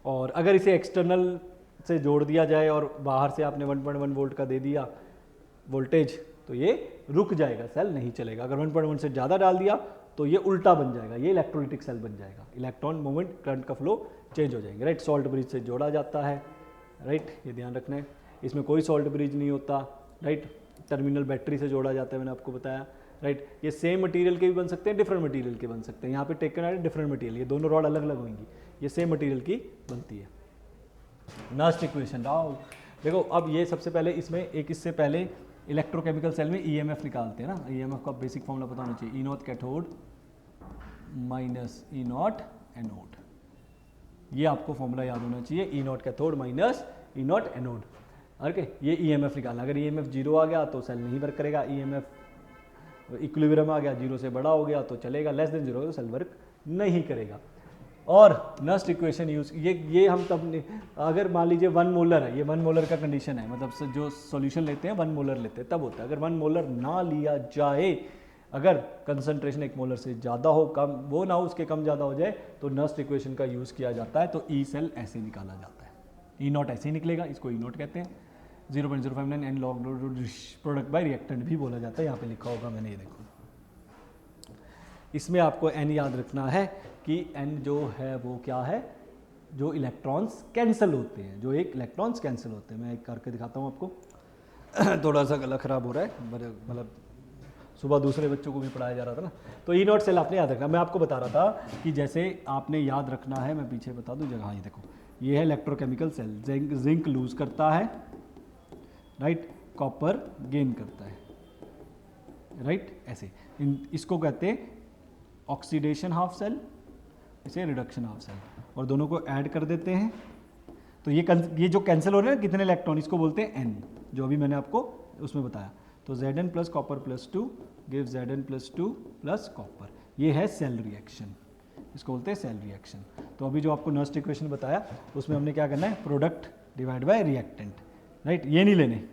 और अगर इसे एक्सटर्नल से जोड़ दिया जाए और बाहर से आपने 1.1 वोल्ट का दे दिया वोल्टेज, तो ये रुक जाएगा, सेल नहीं चलेगा। अगर 1.1 से ज़्यादा डाल दिया तो ये उल्टा बन जाएगा, ये इलेक्ट्रोलिटिक सेल बन जाएगा, इलेक्ट्रॉन मूवमेंट, करंट का फ्लो चेंज हो जाएंगे, राइट। सॉल्ट ब्रिज से जोड़ा जाता है, राइट, ये ध्यान रखना है। इसमें कोई सॉल्ट ब्रिज नहीं होता, राइट। टर्मिनल बैटरी से जोड़ा जाता है, मैंने आपको बताया, राइट। ये सेम मटेरियल के भी बन सकते हैं, डिफरेंट मटेरियल के बन सकते हैं। यहाँ पे टेकन है डिफरेंट मटेरियल, ये दोनों रॉड अलग अलग होंगी, ये सेम मटेरियल की बनती है। लास्ट इक्वेशन राव, देखो अब ये सबसे पहले इसमें इससे पहले इलेक्ट्रोकेमिकल सेल में ईएमएफ निकालते हैं ना। ईएमएफ का बेसिक फॉर्मूला पता होना चाहिए, E0 cathode minus E0 anode. ये आपको फॉर्मूला याद होना चाहिए, E0 cathode minus E0 anode. Okay, ये ईएमएफ निकालना। अगर ईएमएफ 0 आ गया तो सेल नहीं वर्क करेगा, ईएमएफ इक्विलिब्रियम आ गया, 0 से बड़ा हो गया तो चलेगा, लेस देन 0 तो सेल वर्क नहीं करेगा। और नेक्स्ट इक्वेशन यूज, ये हम तब, अगर मान लीजिए 1 मोलर है, ये 1 मोलर का कंडीशन है, मतलब जो सॉल्यूशन लेते हैं 1 मोलर लेते हैं, तब होता है। अगर 1 मोलर ना लिया जाए, अगर कंसंट्रेशन 1 मोलर से ज़्यादा हो, कम वो ना हो, उसके कम ज़्यादा हो जाए, तो नेक्स्ट इक्वेशन का यूज़ किया जाता है। तो ई सेल ऐसे निकाला जाता है, E0 ऐसे ही निकलेगा, इसको E0 कहते हैं। 0.059 N log product by reactant भी बोला जाता है, यहाँ पे लिखा होगा मैंने, ये देखो। इसमें आपको एन याद रखना है कि एन जो है वो क्या है, जो इलेक्ट्रॉन्स कैंसिल होते हैं, जो एक इलेक्ट्रॉन्स कैंसिल होते हैं। मैं एक करके दिखाता हूँ आपको। थोड़ा सा गला खराब हो रहा है, मतलब सुबह दूसरे बच्चों को भी पढ़ाया जा रहा था ना, तो E0 सेल आपने याद रखना। मैं आपको बता रहा था कि जैसे आपने याद रखना है, मैं पीछे बता दूँ जगह, ये देखो, ये है इलेक्ट्रोकेमिकल सेल। जिंक लूज करता है, राइट, कॉपर गेन करता है, राइट, ऐसे। इसको कहते हैं ऑक्सीडेशन हाफ सेल, इसे रिडक्शन हाफ सेल, और दोनों को ऐड कर देते हैं तो ये जो कैंसिल हो रहे हैं कितने इलेक्ट्रॉन, इसको बोलते हैं एन, जो अभी मैंने आपको उसमें बताया। तो Zn plus copper plus 2 give Zn plus 2 plus copper, ये है सेल रिएक्शन, इसको बोलते हैं सेल रिएक्शन। तो अभी जो आपको नेक्स्ट इक्वेशन बताया उसमें हमने क्या करना है, product divide by reactant, right. ये नहीं लेने,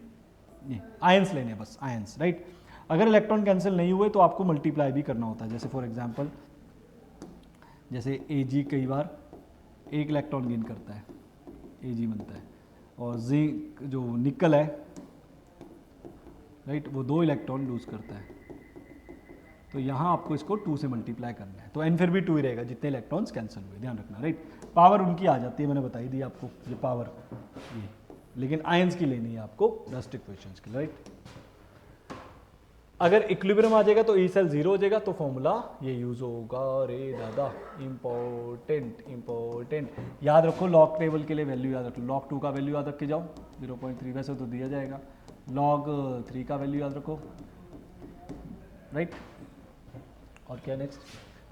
ये आयंस लेने, बस आयंस, राइट। अगर इलेक्ट्रॉन कैंसिल नहीं हुए तो आपको मल्टीप्लाई भी करना होता है। जैसे फॉर एग्जांपल, जैसे Ag कई बार 1 इलेक्ट्रॉन गेन करता है, Ag बनता है, और जिंक जो निकल है, राइट, वो 2 इलेक्ट्रॉन लूज करता है। तो यहाँ आपको इसको 2 से मल्टीप्लाई करना है, तो n फिर भी 2 ही रहेगा जितने इलेक्ट्रॉन्स कैंसिल हुए, ध्यान रखना, राइट। पावर उनकी आ जाती है, मैंने बताई दी आपको, ये पावर, ये, लेकिन आयंस की लेनी है आपको नेक्स्ट इक्वेशंस की, राइट। अगर इक्विलिब्रियम आ जाएगा तो ई सेल जीरो हो जाएगा, तो फॉर्मूला ये यूज होगा। रे दादा इंपॉर्टेंट याद रखो, लॉग टेबल के लिए वैल्यू याद रखो। लॉग 2 का वैल्यू याद रख के जाओ 0.3, वैसे तो दिया जाएगा। लॉग 3 का वैल्यू याद रखो, राइट। और क्या नेक्स्ट,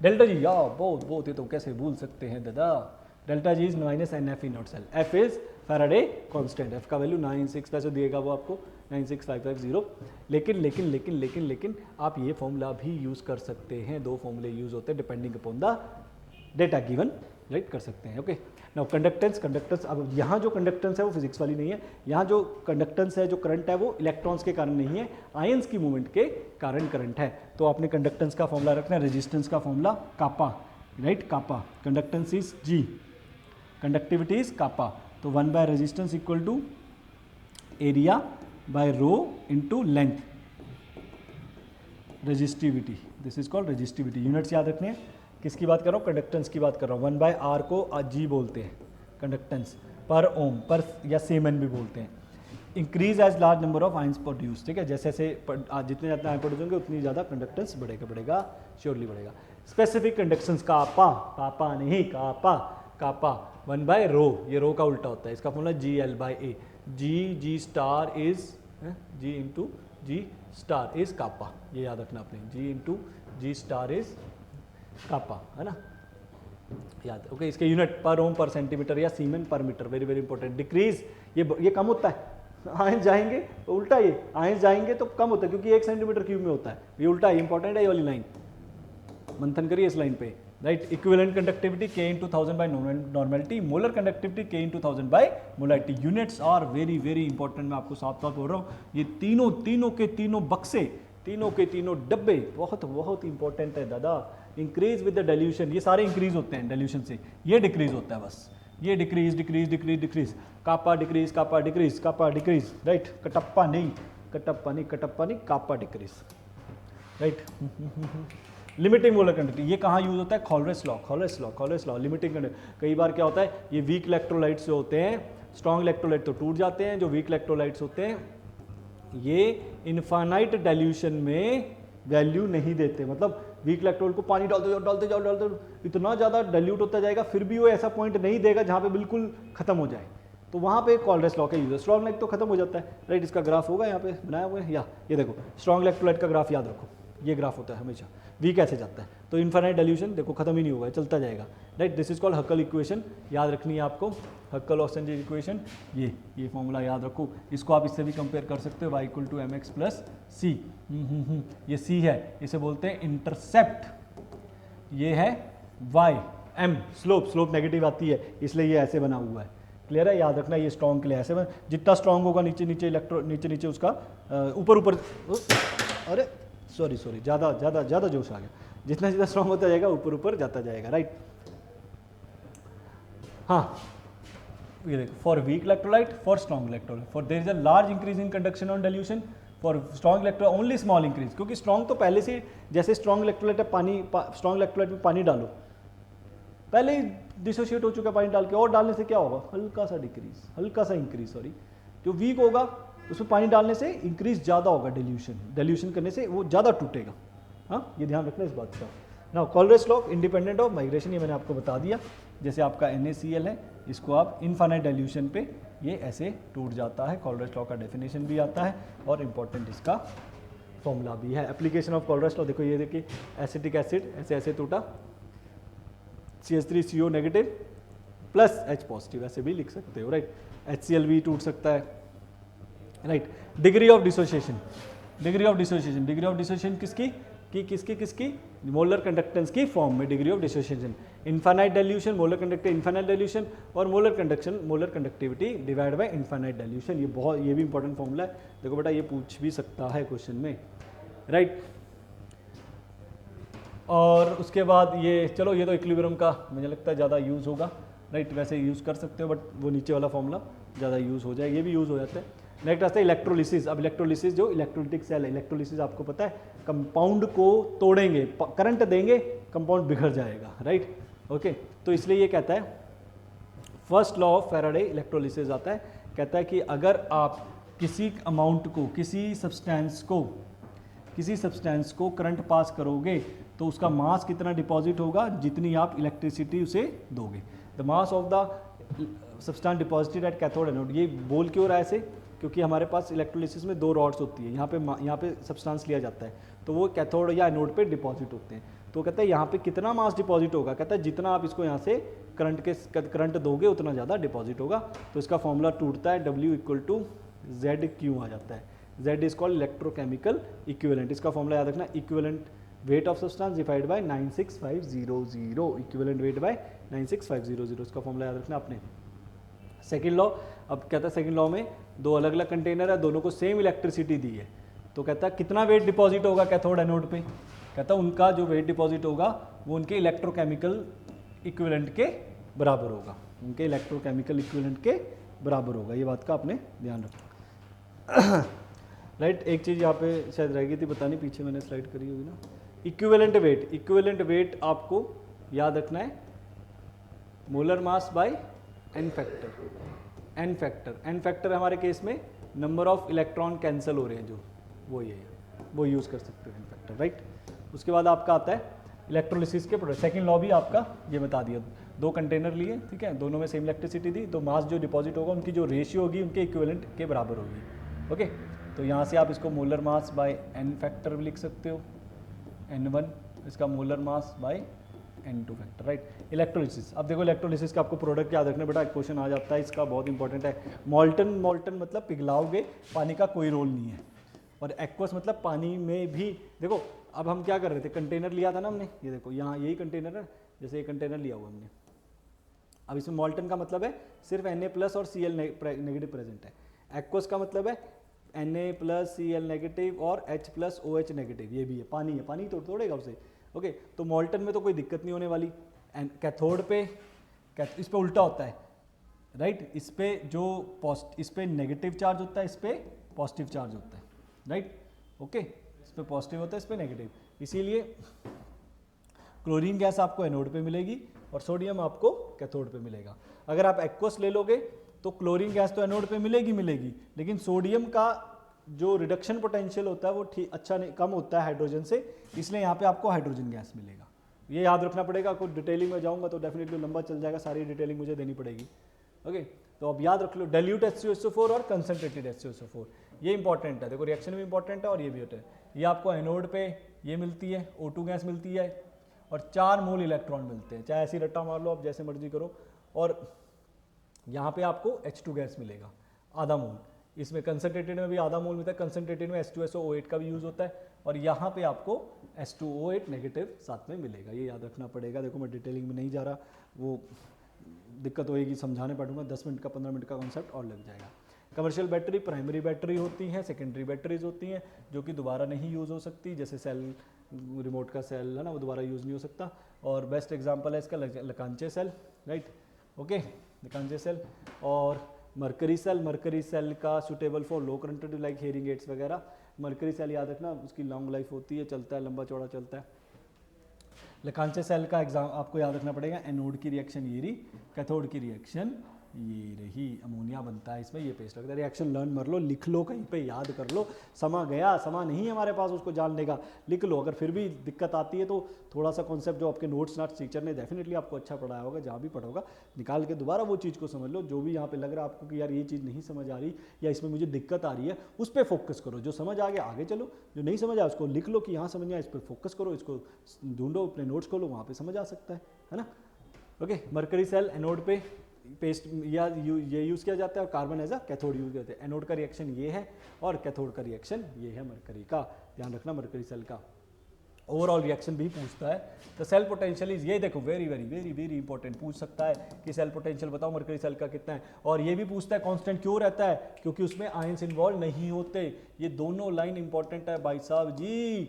डेल्टा जी, या बहुत ये तो कैसे भूल सकते हैं दादा। Delta G is minus N F in naught cell, F is Faraday constant, F का वैल्यू 96 वैसे दिएगा वो आपको 96550। लेकिन आप ये फॉर्मूला भी यूज कर सकते हैं, दो फॉर्मूले यूज होते हैं depending upon the data given, right, कर सकते हैं। ओके, नाउ कंडक्टेंस, अब यहाँ जो कंडक्टेंस है वो फिजिक्स वाली नहीं है, यहाँ जो कंडक्टेंस है, जो करंट है वो इलेक्ट्रॉन्स के कारण नहीं है, आयंस की मूवमेंट के कारण करंट है। तो आपने कंडक्टेंस का फॉर्मूला रखना है, रेजिस्टेंस का formula kappa, right, kappa, conductance is G, conductivity is kappa, तो 1 by resistance equal to area by rho into length, resistivity, this is called resistivity. Units याद रखने हैं, किसकी बात कर रहा हूँ, कंडक्टेंस की बात कर रहा हूँ। 1 बाय आर को जी बोलते हैं कंडक्टेंस, पर ओम पर या सीमेन भी बोलते हैं। Increase as large number of ions produce, ठीक है, जैसे जितने ज़्यादा आयन प्रोड्यूस होंगे उतनी ज़्यादा कंडक्टेंस बढ़ेगा, श्योरली बढ़ेगा। स्पेसिफिक कंडक्टेंस कापा नहीं, कापा 1 बाय रो, ये रो का उल्टा होता है, इसका formula G L by A, G star is G into G star is kappa, ये याद रखना आपने, G into G star is kappa, है ना, याद। ओके, इसके यूनिट पर ओम पर सेंटीमीटर या सीमेन पर metre, very very important. Decrease, ये कम होता है, आयंस जाएंगे तो उल्टा, ये आयंस जाएंगे तो कम होता है क्योंकि 1 सेंटीमीटर क्यूब में होता है, ये उल्टा है, इंपॉर्टेंट है ये वाली लाइन, मंथन करिए इस लाइन पे, right. Equivalent conductivity K into 1000 by normality, molar conductivity K into 1000 by molarity. Units are very very important, मैं आपको साफ साफ बोल रहा हूँ, ये तीनों के तीनों बक्से, तीनों के तीनों डब्बे बहुत इंपॉर्टेंट है दादा। इंक्रीज विद द डाइल्यूशन, ये सारे इंक्रीज होते हैं डाइल्यूशन से, ये डिक्रीज होता है बस, ये decrease, kappa decrease, right, Kattappa नहीं, kappa decrease, right. Limiting molar conductivity, ये कहाँ यूज होता है, कॉलरेस लॉ, लिमिटिंग कंडक्टिविटी। कई बार क्या होता है, ये वीक इलेक्ट्रोलाइट्स जो होते हैं, स्ट्रॉन्ग इलेक्ट्रोलाइट तो टूट जाते हैं, जो वीक इलेक्ट्रोलाइट्स होते हैं ये इनफाइनाइट डाइल्यूशन में वैल्यू नहीं देते, मतलब वीक इलेक्ट्रोल को पानी डालते जाओ, इतना ज़्यादा डाइल्यूट होता जाएगा, फिर भी वो ऐसा पॉइंट नहीं देगा जहाँ पे बिल्कुल खत्म हो जाए, तो वहाँ पे कॉलरेस लॉ का यूज है। स्ट्रॉन्ग लाइट तो खत्म हो जाता है, राइट, इसका ग्राफ होगा यहाँ पे बनाया हुआ है, या ये देखो स्ट्रॉन्ग इलेक्ट्रोलाइट का ग्राफ याद रखो, ये ग्राफ होता है हमेशा, वीक ऐसे जाता है, तो इनफाइनाइट डाइल्यूशन देखो खत्म ही नहीं होगा, चलता जाएगा, right. This is called हक्कल equation, याद रखनी है आपको, हक्कल-ऑसेंजर इक्वेशन, ये फॉर्मूला याद रखो। इसको आप इससे भी कंपेयर कर सकते हो, y = mx + c, ये c है, इसे बोलते हैं इंटरसेप्ट, ये है y, m स्लोप नेगेटिव आती है, इसलिए ये ऐसे बना हुआ है, क्लियर है, याद रखना, ये स्ट्रॉन्ग के लिए ऐसे जितना स्ट्रॉन्ग होगा नीचे उसका ऊपर, अरे सॉरी ज़्यादा जोश आ गया, जितना स्ट्रॉन्ग होता जाएगा ऊपर जाता जाएगा, राइट। हाँ, ये देखो, for weak electrolyte, for strong electrolyte, for their is a large increase in conduction on dilution, for strong electrolyte only small increase, क्योंकि स्ट्रॉन्ग तो पहले से, जैसे स्ट्रॉन्ग इलेक्ट्रोलाइट है, स्ट्रॉन्ग इलेक्ट्रोलाइट में पानी डालो, पहले ही डिसोशिएट हो चुका पानी डाल के, और डालने से क्या होगा, हल्का सा इंक्रीज, जो वीक होगा उसमें पानी डालने से इंक्रीज ज़्यादा होगा, डाइल्यूशन करने से वो ज़्यादा टूटेगा, हाँ, ये ध्यान रखना इस बात का। Now Kohlrausch law independent of migration, ये मैंने आपको बता दिया, जैसे आपका NaCl है, इसको आप इनफाइनाइट डाइल्यूशन पे ये ऐसे टूट जाता है, कॉलरेस लॉ का डेफिनेशन भी आता है और इंपॉर्टेंट इसका फॉर्मूला भी है। एप्लीकेशन ऑफ कॉलरेस लॉ देखो, ये देखिए, एसिटिक एसिड ऐसे टूटा, CH3CO negative plus H positive, ऐसे भी लिख सकते हो, राइट। HCl भी टूट सकता है, राइट। डिग्री ऑफ डिसोसिएशन किसकी मोलर कंडक्टेंस की फॉर्म में, degree of dissociation, infinite dilution, molar conductivity infinite dilution, और molar conductivity divide by infinite dilution, ये भी इंपॉर्टेंट फॉर्मूला है, देखो बेटा ये पूछ भी सकता है क्वेश्चन में, राइट। और उसके बाद ये, चलो ये तो इक्विलिब्रियम का मुझे लगता है ज़्यादा यूज़ होगा, राइट, वैसे यूज़ कर सकते हो, बट वो नीचे वाला फॉर्मूला ज़्यादा यूज़ हो जाए, ये भी यूज़ हो जाता है। नेक्स्ट आता है इलेक्ट्रोलिसिस। अब इलेक्ट्रोलिसिस, जो इलेक्ट्रोलिटिक सेल है, इलेक्ट्रोलिसिस आपको पता है, कंपाउंड को तोड़ेंगे, करंट देंगे, कंपाउंड बिखर जाएगा, राइट, ओके। तो इसलिए ये कहता है, first law of Faraday electrolysis आता है, कहता है कि अगर आप किसी अमाउंट को, किसी सब्सटेंस को किसी सब्सटेंस को करंट पास करोगे तो उसका मास कितना डिपॉजिट होगा, जितनी आप इलेक्ट्रिसिटी उसे दोगे। The mass of the substance deposited at cathode anode. ये बोल क्यों रहा है ऐसे, क्योंकि हमारे पास इलेक्ट्रोलिसिस में 2 रॉड्स होती है, यहाँ पे सब्सटेंस लिया जाता है, तो वो कैथोड या एनोड पे डिपॉजिट होते हैं। तो कहता है यहाँ पे कितना मास डिपॉजिट होगा, कहता है जितना आप इसको यहाँ से करंट दोगे उतना ज़्यादा डिपॉजिट होगा। तो इसका फॉर्मूला टूटता है, W इक्वल टू ZQ आ जाता है। Z is called electrochemical equivalent. इसका फॉर्मूला याद रखना, equivalent weight of substance divide by 96500, equivalent weight bye 96500, इसका फॉर्मूला याद रखना आपने। सेकेंड लॉ, अब कहता है सेकेंड लॉ में 2 अलग अलग कंटेनर है, दोनों को सेम इलेक्ट्रिसिटी दी है, तो कहता है कितना वेट डिपॉजिट होगा कैथोड एनोड पे, कहता है उनका जो वेट डिपॉजिट होगा वो उनके इलेक्ट्रोकेमिकल इक्विवेलेंट के बराबर होगा, उनके इलेक्ट्रोकेमिकल इक्विवेलेंट के बराबर होगा। ये बात का आपने ध्यान रखना। राइट, एक चीज़ यहाँ पे शायद रह गई थी बतानी, पीछे मैंने स्लाइड करी होगी ना। इक्विवेलेंट वेट, इक्विवेलेंट वेट आपको याद रखना है molar mass by N factor. N factor हमारे केस में नंबर ऑफ इलेक्ट्रॉन कैंसिल हो रहे हैं जो, वो ये है, वो यूज़ कर सकते हो एन फैक्टर। राइट, उसके बाद आपका आता है इलेक्ट्रोलिसिस के प्रोडक्ट। सेकंड लॉ भी आपका ये बता दिया, 2 कंटेनर लिए, ठीक है, दोनों में सेम इलेक्ट्रिसिटी दी, तो मास जो डिपॉजिट होगा उनकी जो रेशियो होगी उनके इक्विवेलेंट के बराबर होगी। ओके, तो यहाँ से आप इसको molar mass by N factor भी लिख सकते हो, N1 इसका molar mass by N2 factor. Right, electrolysis. अब देखो इलेक्ट्रोलिसिस का आपको प्रोडक्ट याद रखना बेटा, क्वेश्चन आ जाता है इसका, बहुत इंपॉर्टेंट है। मॉल्टन मतलब पिघलाओगे, पानी का कोई रोल नहीं है, और एक्वस मतलब पानी में भी। देखो अब हम क्या कर रहे थे, कंटेनर लिया था ना हमने, ये देखो यहाँ यही कंटेनर है, जैसे ये कंटेनर लिया हुआ हमने। अब इसमें मॉल्टन का मतलब है सिर्फ Na+ और Cl नेगेटिव प्रेजेंट है। एक्वस का मतलब है Na+ Cl नेगेटिव और H+ OH नेगेटिव, ये भी है, पानी तो तोड़ेगा उसे। ओके, तो मॉल्टन में तो कोई दिक्कत नहीं होने वाली। कैथोड पे इस पे उल्टा होता है, राइट, इस पे इस पे नेगेटिव चार्ज होता है, इस पे पॉजिटिव चार्ज होता है। राइट, ओके, इस पे पॉजिटिव होता है, इस पे नेगेटिव, इसीलिए क्लोरीन गैस आपको एनोड पे मिलेगी और सोडियम आपको कैथोड पे मिलेगा। अगर आप एक्वस ले लोगे तो क्लोरीन गैस तो एनोड पे मिलेगी, लेकिन सोडियम का जो रिडक्शन पोटेंशियल होता है वो कम होता है हाइड्रोजन से, इसलिए यहाँ पे आपको हाइड्रोजन गैस मिलेगा। ये याद रखना पड़ेगा, कुछ डिटेलिंग में जाऊँगा तो डेफिनेटली लंबा चल जाएगा, सारी डिटेलिंग मुझे देनी पड़ेगी। ओके, तो अब याद रख लो डाइल्यूट H2SO4 और कंसंट्रेटेड H2SO4, ये इंपॉर्टेंट है। देखो रिएक्शन भी इंपॉर्टेंट है और ये भी होता है। ये आपको एनोड पे ये मिलती है, O2 गैस मिलती है और 4 मोल इलेक्ट्रॉन मिलते हैं, चाहे ऐसी रट्टा मार लो आप जैसे मर्जी करो। और यहाँ पे आपको H2 गैस मिलेगा आधा मोल, इसमें कंसंट्रेटेड में भी आधा मोल मिलता है, कंसंट्रेटेड में H2SO8 का भी यूज़ होता है, और यहाँ पे आपको H2O8 नेगेटिव साथ में मिलेगा, ये याद रखना पड़ेगा। देखो मैं डिटेलिंग में नहीं जा रहा, वो दिक्कत होएगी, समझाने पड़ूंगा, 10 मिनट का 15 मिनट का कॉन्सेप्ट और लग जाएगा। कमर्शियल बैटरी, प्राइमरी बैटरी होती हैं, सेकेंडरी बैटरीज होती हैं जो कि दोबारा नहीं यूज़ हो सकती, जैसे सेल, रिमोट का सेल है ना, वो दोबारा यूज़ नहीं हो सकता। और बेस्ट एग्जांपल है इसका लकांचे सेल, राइट, ओके, लकांचे सेल और मरकरी सेल का suitable for low current like hearing ads वगैरह। मरकरी सेल याद रखना, उसकी लॉन्ग लाइफ होती है, चलता है, लंबा चौड़ा चलता है। लकांचे सेल का एग्जाम आपको याद रखना पड़ेगा, एनोड की रिएक्शन ये रही, कैथोड की रिएक्शन ये रही, अमोनिया बनता है इसमें, ये पेस्ट लगता है। रिएक्शन लर्न कर लो, लिख लो, कहीं पे याद कर लो, समा नहीं है हमारे पास उसको जानने का, लिख लो। अगर फिर भी दिक्कत आती है तो थोड़ा सा कॉन्सेप्ट जो आपके नोट्स टीचर ने डेफिनेटली आपको अच्छा पढ़ाया होगा, जहाँ भी पढ़ा होगा निकाल के दोबारा वो चीज़ को समझ लो। जो भी यहाँ पे लग रहा है आपको कि यार ये चीज़ नहीं समझ आ रही या इसमें मुझे दिक्कत आ रही है, उस पर फोकस करो। जो समझ आ गया आगे चलो, जो नहीं समझ आया उसको लिख लो कि यहाँ समझ आया, इस पर फोकस करो, इसको ढूंढो, अपने नोट्स खोलो, वहाँ पर समझ आ सकता है ना। ओके, मरकरी सेल एनोड पे पेस्ट या ये यूज़ किया जाता है और carbon as a cathode use करते हैं। एनोड का रिएक्शन ये है और कैथोड का रिएक्शन ये है मरकरी का, ध्यान रखना मरकरी सेल का। ओवरऑल रिएक्शन भी पूछता है, तो सेल पोटेंशियल इज, ये देखो very very very very important, पूछ सकता है कि सेल पोटेंशियल बताओ मरकरी सेल का कितना है। और ये भी पूछता है कांस्टेंट क्यों रहता है, क्योंकि उसमें आयंस इन्वॉल्व नहीं होते। ये दोनों लाइन इंपॉर्टेंट है भाई साहब जी,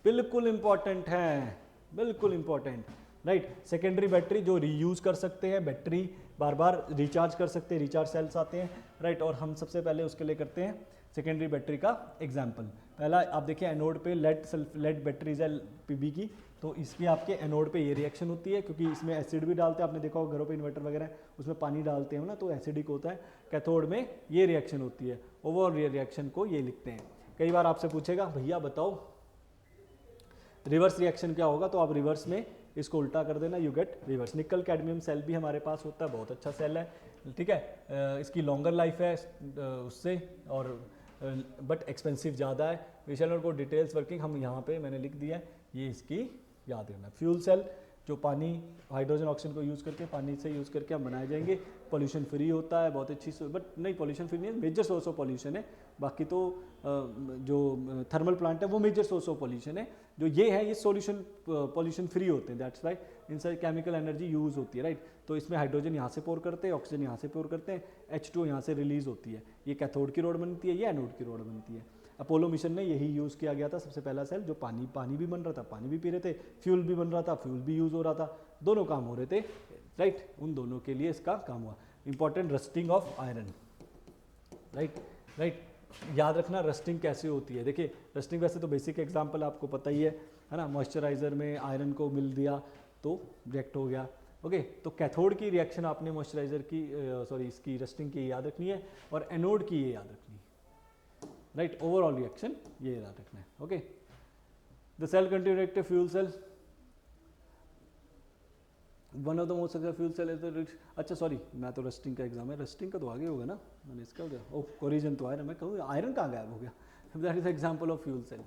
बिल्कुल इंपॉर्टेंट है, बिल्कुल इंपॉर्टेंट, राइट। सेकेंडरी बैटरी जो रीयूज कर सकते हैं, बैटरी बार बार रिचार्ज कर सकते हैं, रिचार्ज सेल्स आते हैं, राइट। और हम सबसे पहले उसके लिए करते हैं सेकेंडरी बैटरी का एग्जाम्पल। पहला आप देखिए एनोड पे लेड बैटरीज है पीबी की, तो इसकी आपके एनोड पे ये रिएक्शन होती है, क्योंकि इसमें एसिड भी डालते हैं, आपने देखा होगा घरों पे इन्वर्टर वगैरह उसमें पानी डालते हैं ना, तो एसिडिक होता है। कैथोड में ये रिएक्शन होती है, ओवरऑल रिएक्शन को ये लिखते हैं। कई बार आपसे पूछेगा भैया बताओ रिवर्स रिएक्शन क्या होगा, तो आप रिवर्स में इसको उल्टा कर देना, you get reverse. Nickel cadmium cell भी हमारे पास होता है, बहुत अच्छा सेल है, ठीक है। इसकी लॉन्गर लाइफ है उससे, और बट एक्सपेंसिव ज़्यादा है। We shall not go details working, हम यहाँ पे मैंने लिख दिया है, ये इसकी याद रखना। फ्यूल सेल जो पानी हाइड्रोजन ऑक्सीजन को यूज़ करके, पानी से यूज़ करके हम बनाए जाएंगे, पोल्यूशन फ्री होता है, बहुत अच्छी, बट नहीं पोल्यूशन फ्री नहीं है, मेजर सोर्स ऑफ पोल्यूशन है। बाकी तो जो थर्मल प्लांट है वो मेजर सोर्स ऑफ पोल्यूशन है। जो ये है ये सोल्यूशन पोल्यूशन फ्री होते हैं, दैट्स वाई इनसे केमिकल एनर्जी यूज़ होती है, राइट। तो इसमें हाइड्रोजन यहाँ से पोर करते हैं, ऑक्सीजन यहाँ से पोर करते हैं, H2 यहाँ से रिलीज होती है, ये कैथोड की रोड बनती है, ये एनोड की रोड बनती है। अपोलो मिशन में यही यूज़ किया गया था, सबसे पहला सेल जो पानी भी बन रहा था, पानी भी पी रहे थे, फ्यूल भी बन रहा था, फ्यूल भी यूज़ हो रहा था, दोनों काम हो रहे थे, राइट। उन दोनों के लिए इसका काम हुआ। Important rusting of iron, right. याद रखना रस्टिंग कैसे होती है। देखिए रस्टिंग वैसे तो बेसिक एग्जांपल आपको पता ही है ना, मॉइस्चराइजर में आयरन को मिल दिया तो रिएक्ट हो गया, ओके। तो कैथोड की रिएक्शन आपने मॉइस्चराइजर की इसकी रस्टिंग की याद रखनी है, और एनोड की ये याद रखनी है, राइट। ओवरऑल रिएक्शन ये याद रखना है, okay. The cell contain reactive fuel cell, one of the most successful fuel cell is the, अच्छा सॉरी मैं तो रस्टिंग का एग्जाम है, रस्टिंग का तो आगे होगा ना, मैंने इसका ओ कोरिजन तो आयरन, मैं कहूँ आयरन कहाँ गायब हो गया, that is example of fuel cell.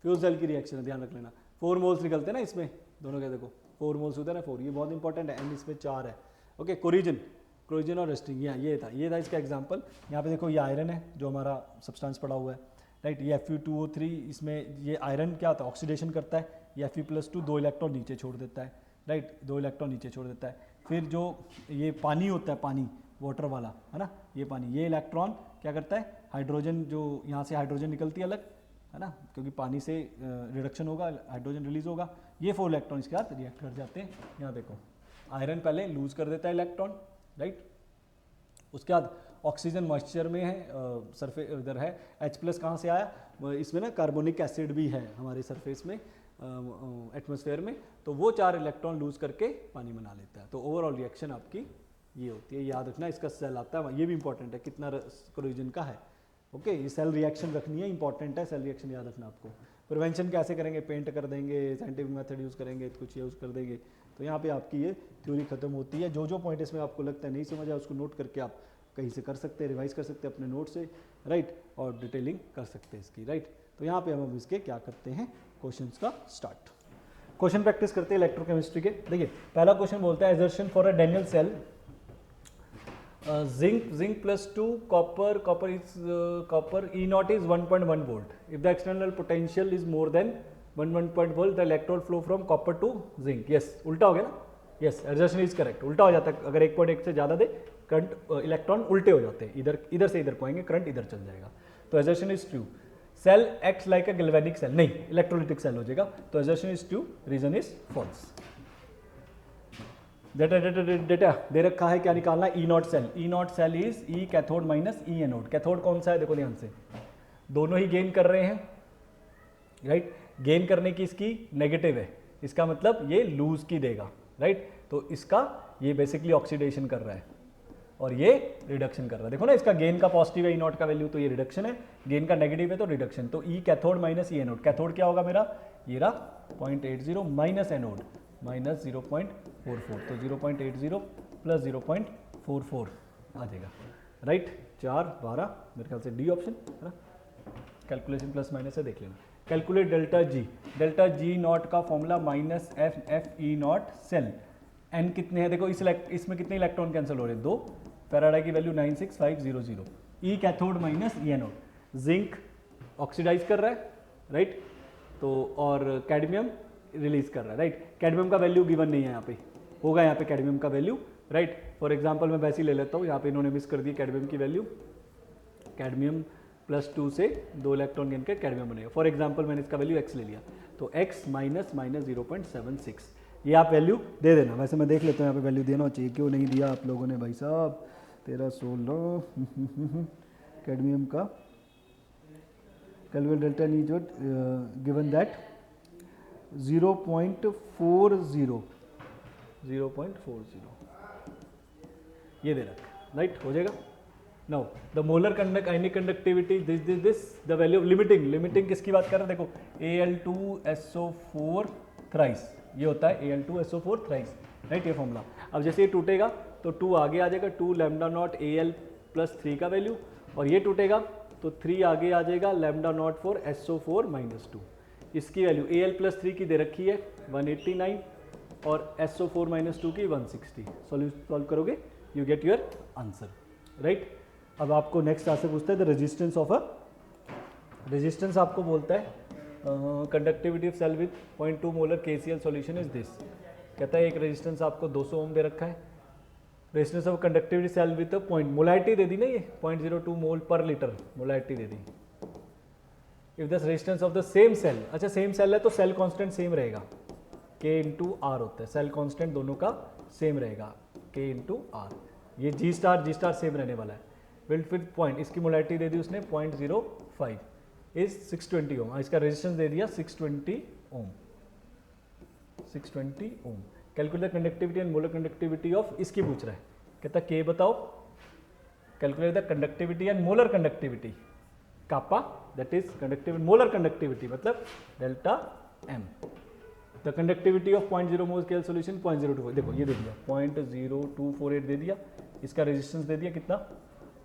Fuel cell की रिएक्शन है, ध्यान रख लेना। 4 मोल्स निकलते हैं ना इसमें, दोनों के देखो 4 मोल्स होते हैं ना, 4, ये बहुत इंपॉर्टेंट है, एंड इसमें 4 है, ओके। कोरिजन और रस्टिंग, ये था इसका एग्जाम्पल। यहाँ पे देखो ये आयरन है जो हमारा सब्सटेंस पड़ा हुआ है, राइट। ये Fe2O3, इसमें ये आयरन क्या होता है, ऑक्सीडेशन करता है, ये Fe+2 2 इलेक्ट्रॉन नीचे छोड़ देता है, राइट, 2 इलेक्ट्रॉन नीचे छोड़ देता है। फिर जो ये पानी होता है, पानी वाटर वाला है ना, ये पानी, ये इलेक्ट्रॉन क्या करता है, हाइड्रोजन जो यहाँ से हाइड्रोजन निकलती है अलग, है ना, क्योंकि पानी से रिडक्शन होगा, हाइड्रोजन रिलीज होगा, ये 4 इलेक्ट्रॉन इसके साथ रिएक्ट कर जाते हैं। यहाँ देखो आयरन पहले लूज कर देता है इलेक्ट्रॉन, राइट। उसके बाद ऑक्सीजन मॉइस्चर में है, सरफेस इधर है, H+ कहाँ से आया, इसमें ना कार्बोनिक एसिड भी है हमारे सरफेस में, एटमॉस्फेयर में, तो वो 4 इलेक्ट्रॉन लूज करके पानी बना लेता है। तो ओवरऑल रिएक्शन आपकी ये होती है, याद रखना। इसका सेल आता है, ये भी इंपॉर्टेंट है, कितना कोरिजन का है, ओके। ये सेल रिएक्शन रखनी है, इंपॉर्टेंट है, सेल रिएक्शन याद रखना आपको। प्रिवेंशन कैसे करेंगे, पेंट कर देंगे, साइंटिफिक मेथड यूज़ करेंगे, कुछ यूज़ कर देंगे, तो यहाँ पे आपकी ये थ्योरी खत्म होती है। जो पॉइंट इसमें आपको लगता है नहीं समझ आया उसको नोट करके आप कहीं से कर सकते हैं, रिवाइज कर सकते हैं अपने नोट से, राइट, और डिटेलिंग कर सकते हैं इसकी, राइट। तो यहाँ पे हम इसके क्या करते हैं, क्वेश्चंस का स्टार्ट, क्वेश्चन प्रैक्टिस करते हैं इलेक्ट्रोकेमिस्ट्री के। देखिए पहला क्वेश्चन बोलता है assertion for a Daniell cell, zinc +2 copper E0 is 1.1 volt. If the external potential is more than 1 volt, the electron flow from copper to zinc. Yes, उल्टा हो गया ना, yes, assertion is correct, उल्टा हो जाता है, अगर 1.1 से ज़्यादा दे करंट इलेक्ट्रॉन उल्टे हो जाते हैं, इधर से इधर को आएंगे, करंट इधर चल जाएगा, तो assertion is true. Cell acts like a galvanic cell, नहीं इलेक्ट्रोलिटिक सेल हो जाएगा, तो assertion is true, reason is false. Data दे रखा है, क्या निकालना है, E0 cell, E0 cell is E cathode minus E anode. Cathode कौन सा है, देखो ध्यान से, दोनों ही गेन कर रहे हैं, राइट। गेन करने की इसकी नेगेटिव है, इसका मतलब ये लूज की देगा, राइट। तो इसका ये बेसिकली ऑक्सीडेशन कर रहा है और ये रिडक्शन कर रहा है, देखो ना, इसका गेन का पॉजिटिव है E0 का वैल्यू, तो ये रिडक्शन है, गेन का नेगेटिव है तो रिडक्शन। तो E cathode minus E anode, cathode क्या होगा मेरा, ये रहा 0.80 माइनस एनोड माइनस 0.44, तो 0.80 प्लस 0.44 आ जाएगा, राइट। 4 12 मेरे ख्याल से डी ऑप्शन है ना, कैलकुलेशन प्लस माइनस है, देख लेना। कैलकुलेट डेल्टा जी नॉट का formula minus FE0 cell, N कितने हैं, देखो इसमें कितने इलेक्ट्रॉन कैंसिल हो रहे हैं, 2, फैराडे की वैल्यू 96500, ई कैथोड माइनस ई एनोड, जिंक ऑक्सीडाइज कर रहा है, राइट, तो और कैडमियम रिलीज कर रहा है, राइट। कैडमियम का वैल्यू गिवन नहीं है यहाँ पे, होगा यहाँ पे कैडमियम का वैल्यू, राइट। फॉर एग्जांपल मैं वैसे ही ले लेता हूँ, यहाँ पे इन्होंने मिस कर दी कैडमियम की वैल्यू, कैडमियम +2 से 2 इलेक्ट्रॉन गेन के कैडमियम बनेगा। फॉर एग्जांपल मैंने इसका वैल्यू x ले लिया, तो x माइनस 0.76, ये आप वैल्यू दे देना। वैसे मैं देख लेता हूँ यहाँ पे वैल्यू देना चाहिए, क्यों नहीं दिया आप लोगों ने भाई साहब, 1316 कैडमियम का calculate delta need given that 0.40 ये दे रखा, राइट, हो जाएगा। Now the molar ionic conductivity this the value of limiting किसकी बात कर रहे हैं? देखो Al2SO4 थ्राइस, ये होता है Al2SO4 थ्राइस, राइट, ये फॉर्मूला। अब जैसे ये टूटेगा तो 2 आगे आ जाएगा, 2 लैम्डा नॉट Al+3 का वैल्यू, और ये टूटेगा तो 3 आगे आ जाएगा लैम्डा नॉट फॉर SO4-2। इसकी वैल्यू Al+3 की दे रखी है 189 और SO4-2 की 160। सॉल्व करोगे you get your answer, right. अब आपको नेक्स्ट आपसे पूछता है the resistance of a, resistance आपको बोलता है conductivity of cell with 0.2 molar KCl solution is this. कहता है एक रेजिस्टेंस आपको 200 ओम दे रखा है, resistance of conductivity cell with point, molarity दे दी ना, ये 0.02 मोल पर लीटर मोलारिटी दे दी। If the resistance of the same cell, अच्छा सेम सेल है तो सेल कांस्टेंट सेम रहेगा, K/R होता है, सेल कांस्टेंट दोनों का सेम रहेगा, K/R। ये G स्टार सेम रहने वाला है। बिल्ड फिर पॉइंट, इसकी मोलारिटी दे दी उसने 0.05 इज 620 ओम, इसका रेजिस्टेंस दे दिया 620 ohm. Calculate the conductivity and molar conductivity of, इसकी पूछ रहा है, कहता K बताओ, calculate the conductivity and molar conductivity kappa, that is conductivity molar conductivity मतलब delta M। The conductivity of 0.0 mole scale solution 0.024, देखो ये दे दिया 0.0248 दे दिया, इसका रेजिस्टेंस दे दिया कितना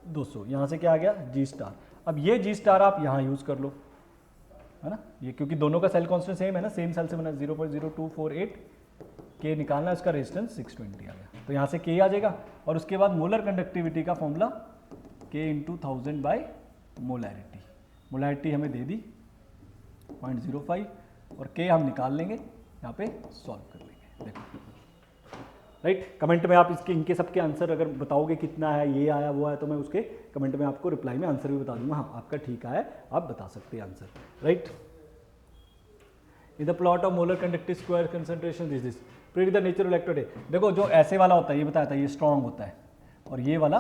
200, यहाँ से क्या आ गया G स्टार। अब ये G स्टार आप यहाँ यूज कर लो, है ना, ये क्योंकि दोनों का सेल कांस्टेंट सेम है ना, सेम सेल से बना 0.0248, K निकालना है, उसका रेजिस्टेंस 620 आ गया, तो यहाँ से K आ जाएगा। और उसके बाद मोलर कंडक्टिविटी का formula K/1000 by molarity, molarity हमें दे दी 0.05 और K हम निकाल लेंगे, यहाँ पे सॉल्व कर लेंगे, देखो, राइट। कमेंट में आप इसके इनके सबके आंसर अगर बताओगे कितना है, ये आया वो आया, तो मैं उसके कमेंट में आपको रिप्लाई में आंसर भी बता दूंगा, हाँ आपका ठीक आया, आप बता सकते हैं answer, right. In the plot of molar conductive square concentration this predict the nature of electrode. देखो जो ऐसे वाला होता है ये बताया था, ये स्ट्रॉन्ग होता है और ये वाला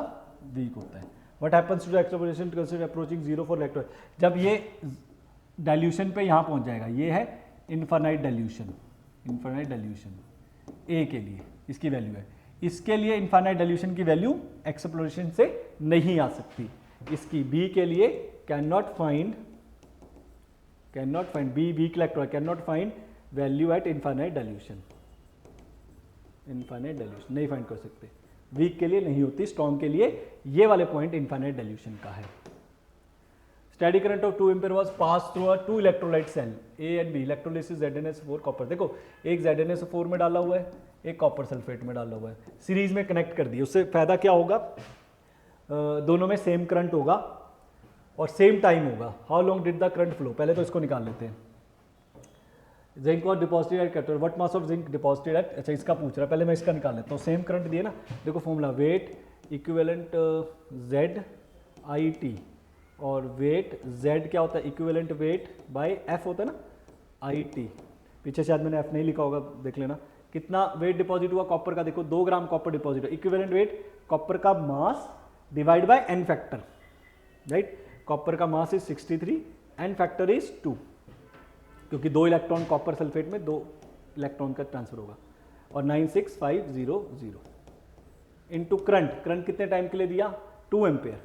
वीक होता है। What happens to the exponential consider approaching 0 for electrode, जब ये डाइल्यूशन पे यहाँ पहुँच जाएगा, ये है इनफाइनाइट डाइल्यूशन, ए के लिए इसकी वैल्यू है, इसके लिए इनफाइनाइट डाइल्यूशन की वैल्यू एक्सप्लोरेशन से नहीं आ सकती। इसकी बी के लिए can not find be weak electrode can not find value eight infinite dilution, नहीं फाइंड कर सकते, वीक के लिए नहीं होती, स्ट्रॉन्ग के लिए ये वाले पॉइंट इनफाइनाइट डाइल्यूशन का है। Steady current of 2 ampere was pass through a 2 electrolyte cell A and B, electrolysis ZnS4 copper, देखो एक ZnS4 में डाला हुआ है, एक कॉपर सल्फेट में डाला हुआ है, सीरीज में कनेक्ट कर दिया, उससे फायदा क्या होगा, दोनों में सेम करंट होगा और सेम टाइम होगा। How long did the current flow, पहले तो इसको निकाल लेते हैं। Zinc was deposited at cathode, what mass of zinc deposited at, अच्छा इसका पूछ रहा है, पहले मैं इसका निकाल लेता हूँ। सेम करंट दिए ना, देखो फॉर्मूला वेट इक्विवेलेंट ZIT, और वेट Z क्या होता है, इक्विवेलेंट वेट बाय F होता है ना IT, पीछे शायद मैंने F नहीं लिखा होगा, देख लेना। कितना वेट डिपॉजिट हुआ कॉपर का, देखो 2 ग्राम कॉपर डिपॉजिट हुआ, इक्विवेलेंट वेट कॉपर का mass divide by N factor, right. Copper का mass is 63, N factor is 2, क्योंकि 2 इलेक्ट्रॉन कॉपर सल्फेट में 2 इलेक्ट्रॉन का ट्रांसफर होगा, और 96500 इनटू करंट कितने टाइम के लिए दिया 2 एम्पेयर,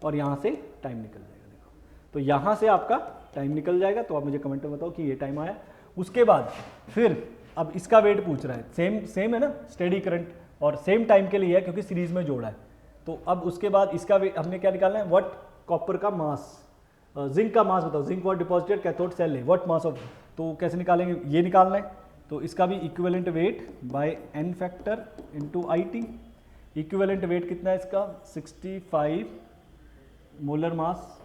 और यहाँ से टाइम निकल जाएगा, देखो तो यहाँ से आपका टाइम निकल जाएगा, तो आप मुझे कमेंट में बताओ कि ये टाइम आया। उसके बाद फिर अब इसका वेट पूछ रहा है, सेम है ना, स्टेडी करंट और सेम टाइम के लिए है क्योंकि सीरीज में जोड़ा है, तो अब उसके बाद इसका वेट हमने क्या निकालना है, व्हाट कॉपर का मास, जिंक का मास बताओ, zinc what deposited cathode cell है, व्हाट मास ऑफ, तो कैसे निकालेंगे, ये निकालना है, तो इसका भी equivalent weight by N factor into IT, equivalent weight कितना है इसका 65 मोलर मास,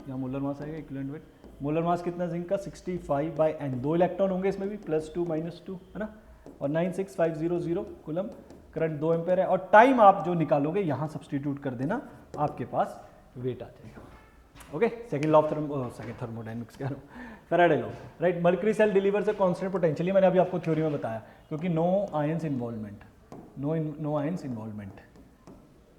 यहाँ मोलर मास आएगा, इक्विवेलेंट वेट मोलर मास कितना जिंक का 65 बाय N, 2 इलेक्ट्रॉन होंगे इसमें भी, +2 -2 है ना, और 96500 कूलम, करंट 2 एम्पेयर है, और टाइम आप जो निकालोगे यहाँ सब्सटीट्यूट कर देना, आपके पास वेट आ जाएगा। Okay, second law of thermodynamics कह रहा हूँ, Faraday law, right. Mercury cell delivers a constant potential, मैंने अभी आपको थ्योरी में बताया, क्योंकि no ions involvement,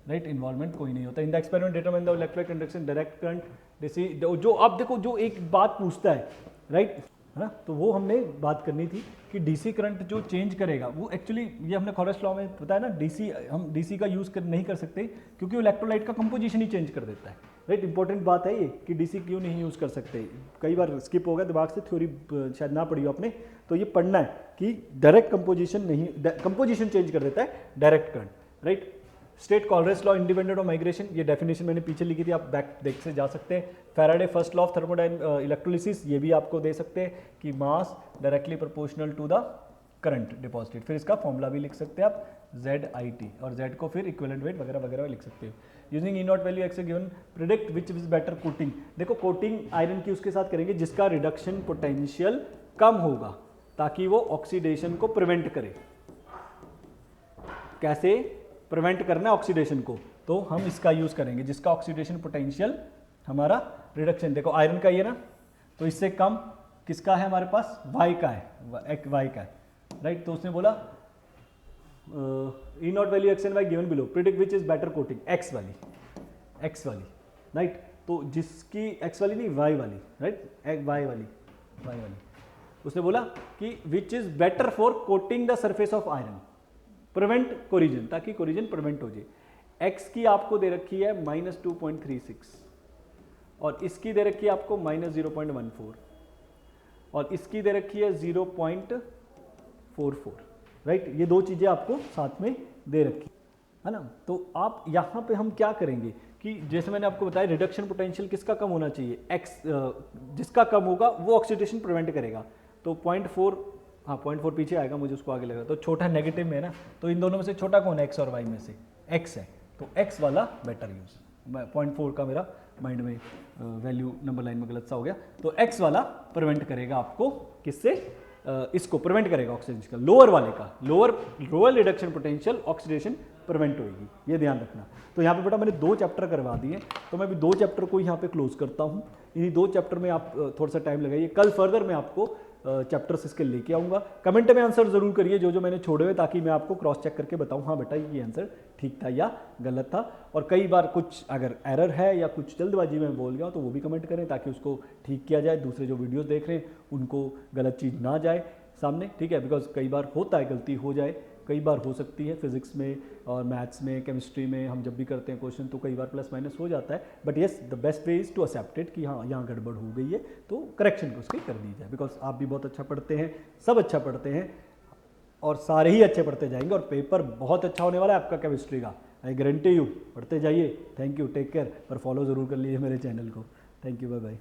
right, involvement कोई नहीं होता। In the experiment determine the electric conduction direct current, जो अब देखो जो एक बात पूछता है, राइट, है ना। तो वो हमने बात करनी थी कि डीसी करंट जो चेंज करेगा वो एक्चुअली, ये हमने कॉरेस्ट लॉ में बताया ना, डीसी हम डीसी का यूज़ नहीं कर सकते क्योंकि वो इलेक्ट्रोलाइट का कंपोजिशन ही चेंज कर देता है, राइट। इंपॉर्टेंट बात है ये कि डीसी क्यों नहीं यूज़ कर सकते, कई बार स्किप हो गया दिमाग से, थ्योरी शायद ना पढ़ी हो आपने, तो ये पढ़ना है कि डायरेक्ट कंपोजिशन नहीं, कंपोजिशन चेंज कर देता है direct current, right. State Kohlrausch law independent of migration, ये डेफिनेशन मैंने पीछे लिखी थी, आप बैक देख से जा सकते हैं। Faraday first law of electrolysis, ये भी आपको दे सकते हैं कि mass directly proportional to the current deposited, फिर इसका फॉर्मूला भी लिख सकते हैं आप ZIT, और Z को फिर इक्विवेलेंट वेट वगैरह वगैरह लिख सकते हो। Using E not value x given predict which is better coating, देखो कोटिंग आयरन की उसके साथ करेंगे जिसका रिडक्शन पोटेंशियल कम होगा ताकि वो ऑक्सीडेशन को प्रिवेंट करे। कैसे प्रिवेंट करना है ऑक्सीडेशन को, तो हम इसका यूज करेंगे जिसका ऑक्सीडेशन पोटेंशियल हमारा रिडक्शन, देखो आयरन का ये ना, तो इससे कम किसका है हमारे पास, वाई का है, वाई का है, राइट। तो उसने बोला E not value X and Y given below, predict which is better coating, X वाली, राइट। तो जिसकी एक्स वाली नहीं, वाई वाली, राइट, वाई वाली, उसने बोला कि विच is better for coating the surface of iron, prevent corrosion, ताकि कोरिजन प्रिवेंट हो जाए। एक्स की आपको दे रखी है -2.36 और इसकी दे रखी है आपको -0.14 और इसकी दे रखी है 0.44, राइट। ये दो चीज़ें आपको साथ में दे रखी है ना। तो आप यहाँ पे हम क्या करेंगे कि जैसे मैंने आपको बताया रिडक्शन पोटेंशियल किसका कम होना चाहिए, एक्स, जिसका कम होगा वो ऑक्सीडेशन प्रिवेंट करेगा। तो 0.4, हाँ 0.4 पीछे आएगा, मुझे उसको आगे लगा, तो छोटा नेगेटिव में है ना, तो इन दोनों में से छोटा कौन है, एक्स और वाई में से एक्स है, तो एक्स वाला बेटर यूज। 0.4 का मेरा माइंड में वैल्यू नंबर लाइन में गलत सा हो गया, तो एक्स वाला प्रिवेंट करेगा आपको किससे, इसको प्रिवेंट करेगा ऑक्सीडेशन का, लोअर वाले का, lower reduction potential oxidation prevent होगी, ये ध्यान रखना। तो यहाँ पे बेटा मैंने 2 चैप्टर करवा दिए, तो मैं भी 2 चैप्टर को यहाँ पे क्लोज करता हूँ। इन्हीं 2 चैप्टर में आप थोड़ा सा टाइम लगाइए, कल फर्दर मैं आपको चैप्टर्स इसके लेके आऊँगा। कमेंट में आंसर जरूर करिए जो मैंने छोड़े हुए, ताकि मैं आपको क्रॉस चेक करके बताऊँ, हाँ बेटा ये आंसर ठीक था या गलत था। और कई बार कुछ अगर एरर है या कुछ जल्दबाजी में बोल गया तो वो भी कमेंट करें, ताकि उसको ठीक किया जाए, दूसरे जो वीडियोस देख रहे हैं उनको गलत चीज़ ना जाए सामने, ठीक है। बिकॉज कई बार होता है, गलती हो जाए, कई बार हो सकती है, फिजिक्स में और मैथ्स में, केमिस्ट्री में हम जब भी करते हैं क्वेश्चन तो कई बार प्लस माइनस हो जाता है, but yes the best way is to accept it कि हाँ यहाँ गड़बड़ हो गई है, तो करेक्शन को उसकी कर दी जाए। बिकॉज आप भी बहुत अच्छा पढ़ते हैं, सब अच्छा पढ़ते हैं और सारे ही अच्छे पढ़ते जाएंगे, और पेपर बहुत अच्छा होने वाला है आपका केमिस्ट्री का, आई गारंटी यू। पढ़ते जाइए, थैंक यू, टेक केयर, पर फॉलो ज़रूर कर लीजिए मेरे चैनल को। Thank you, bye bye.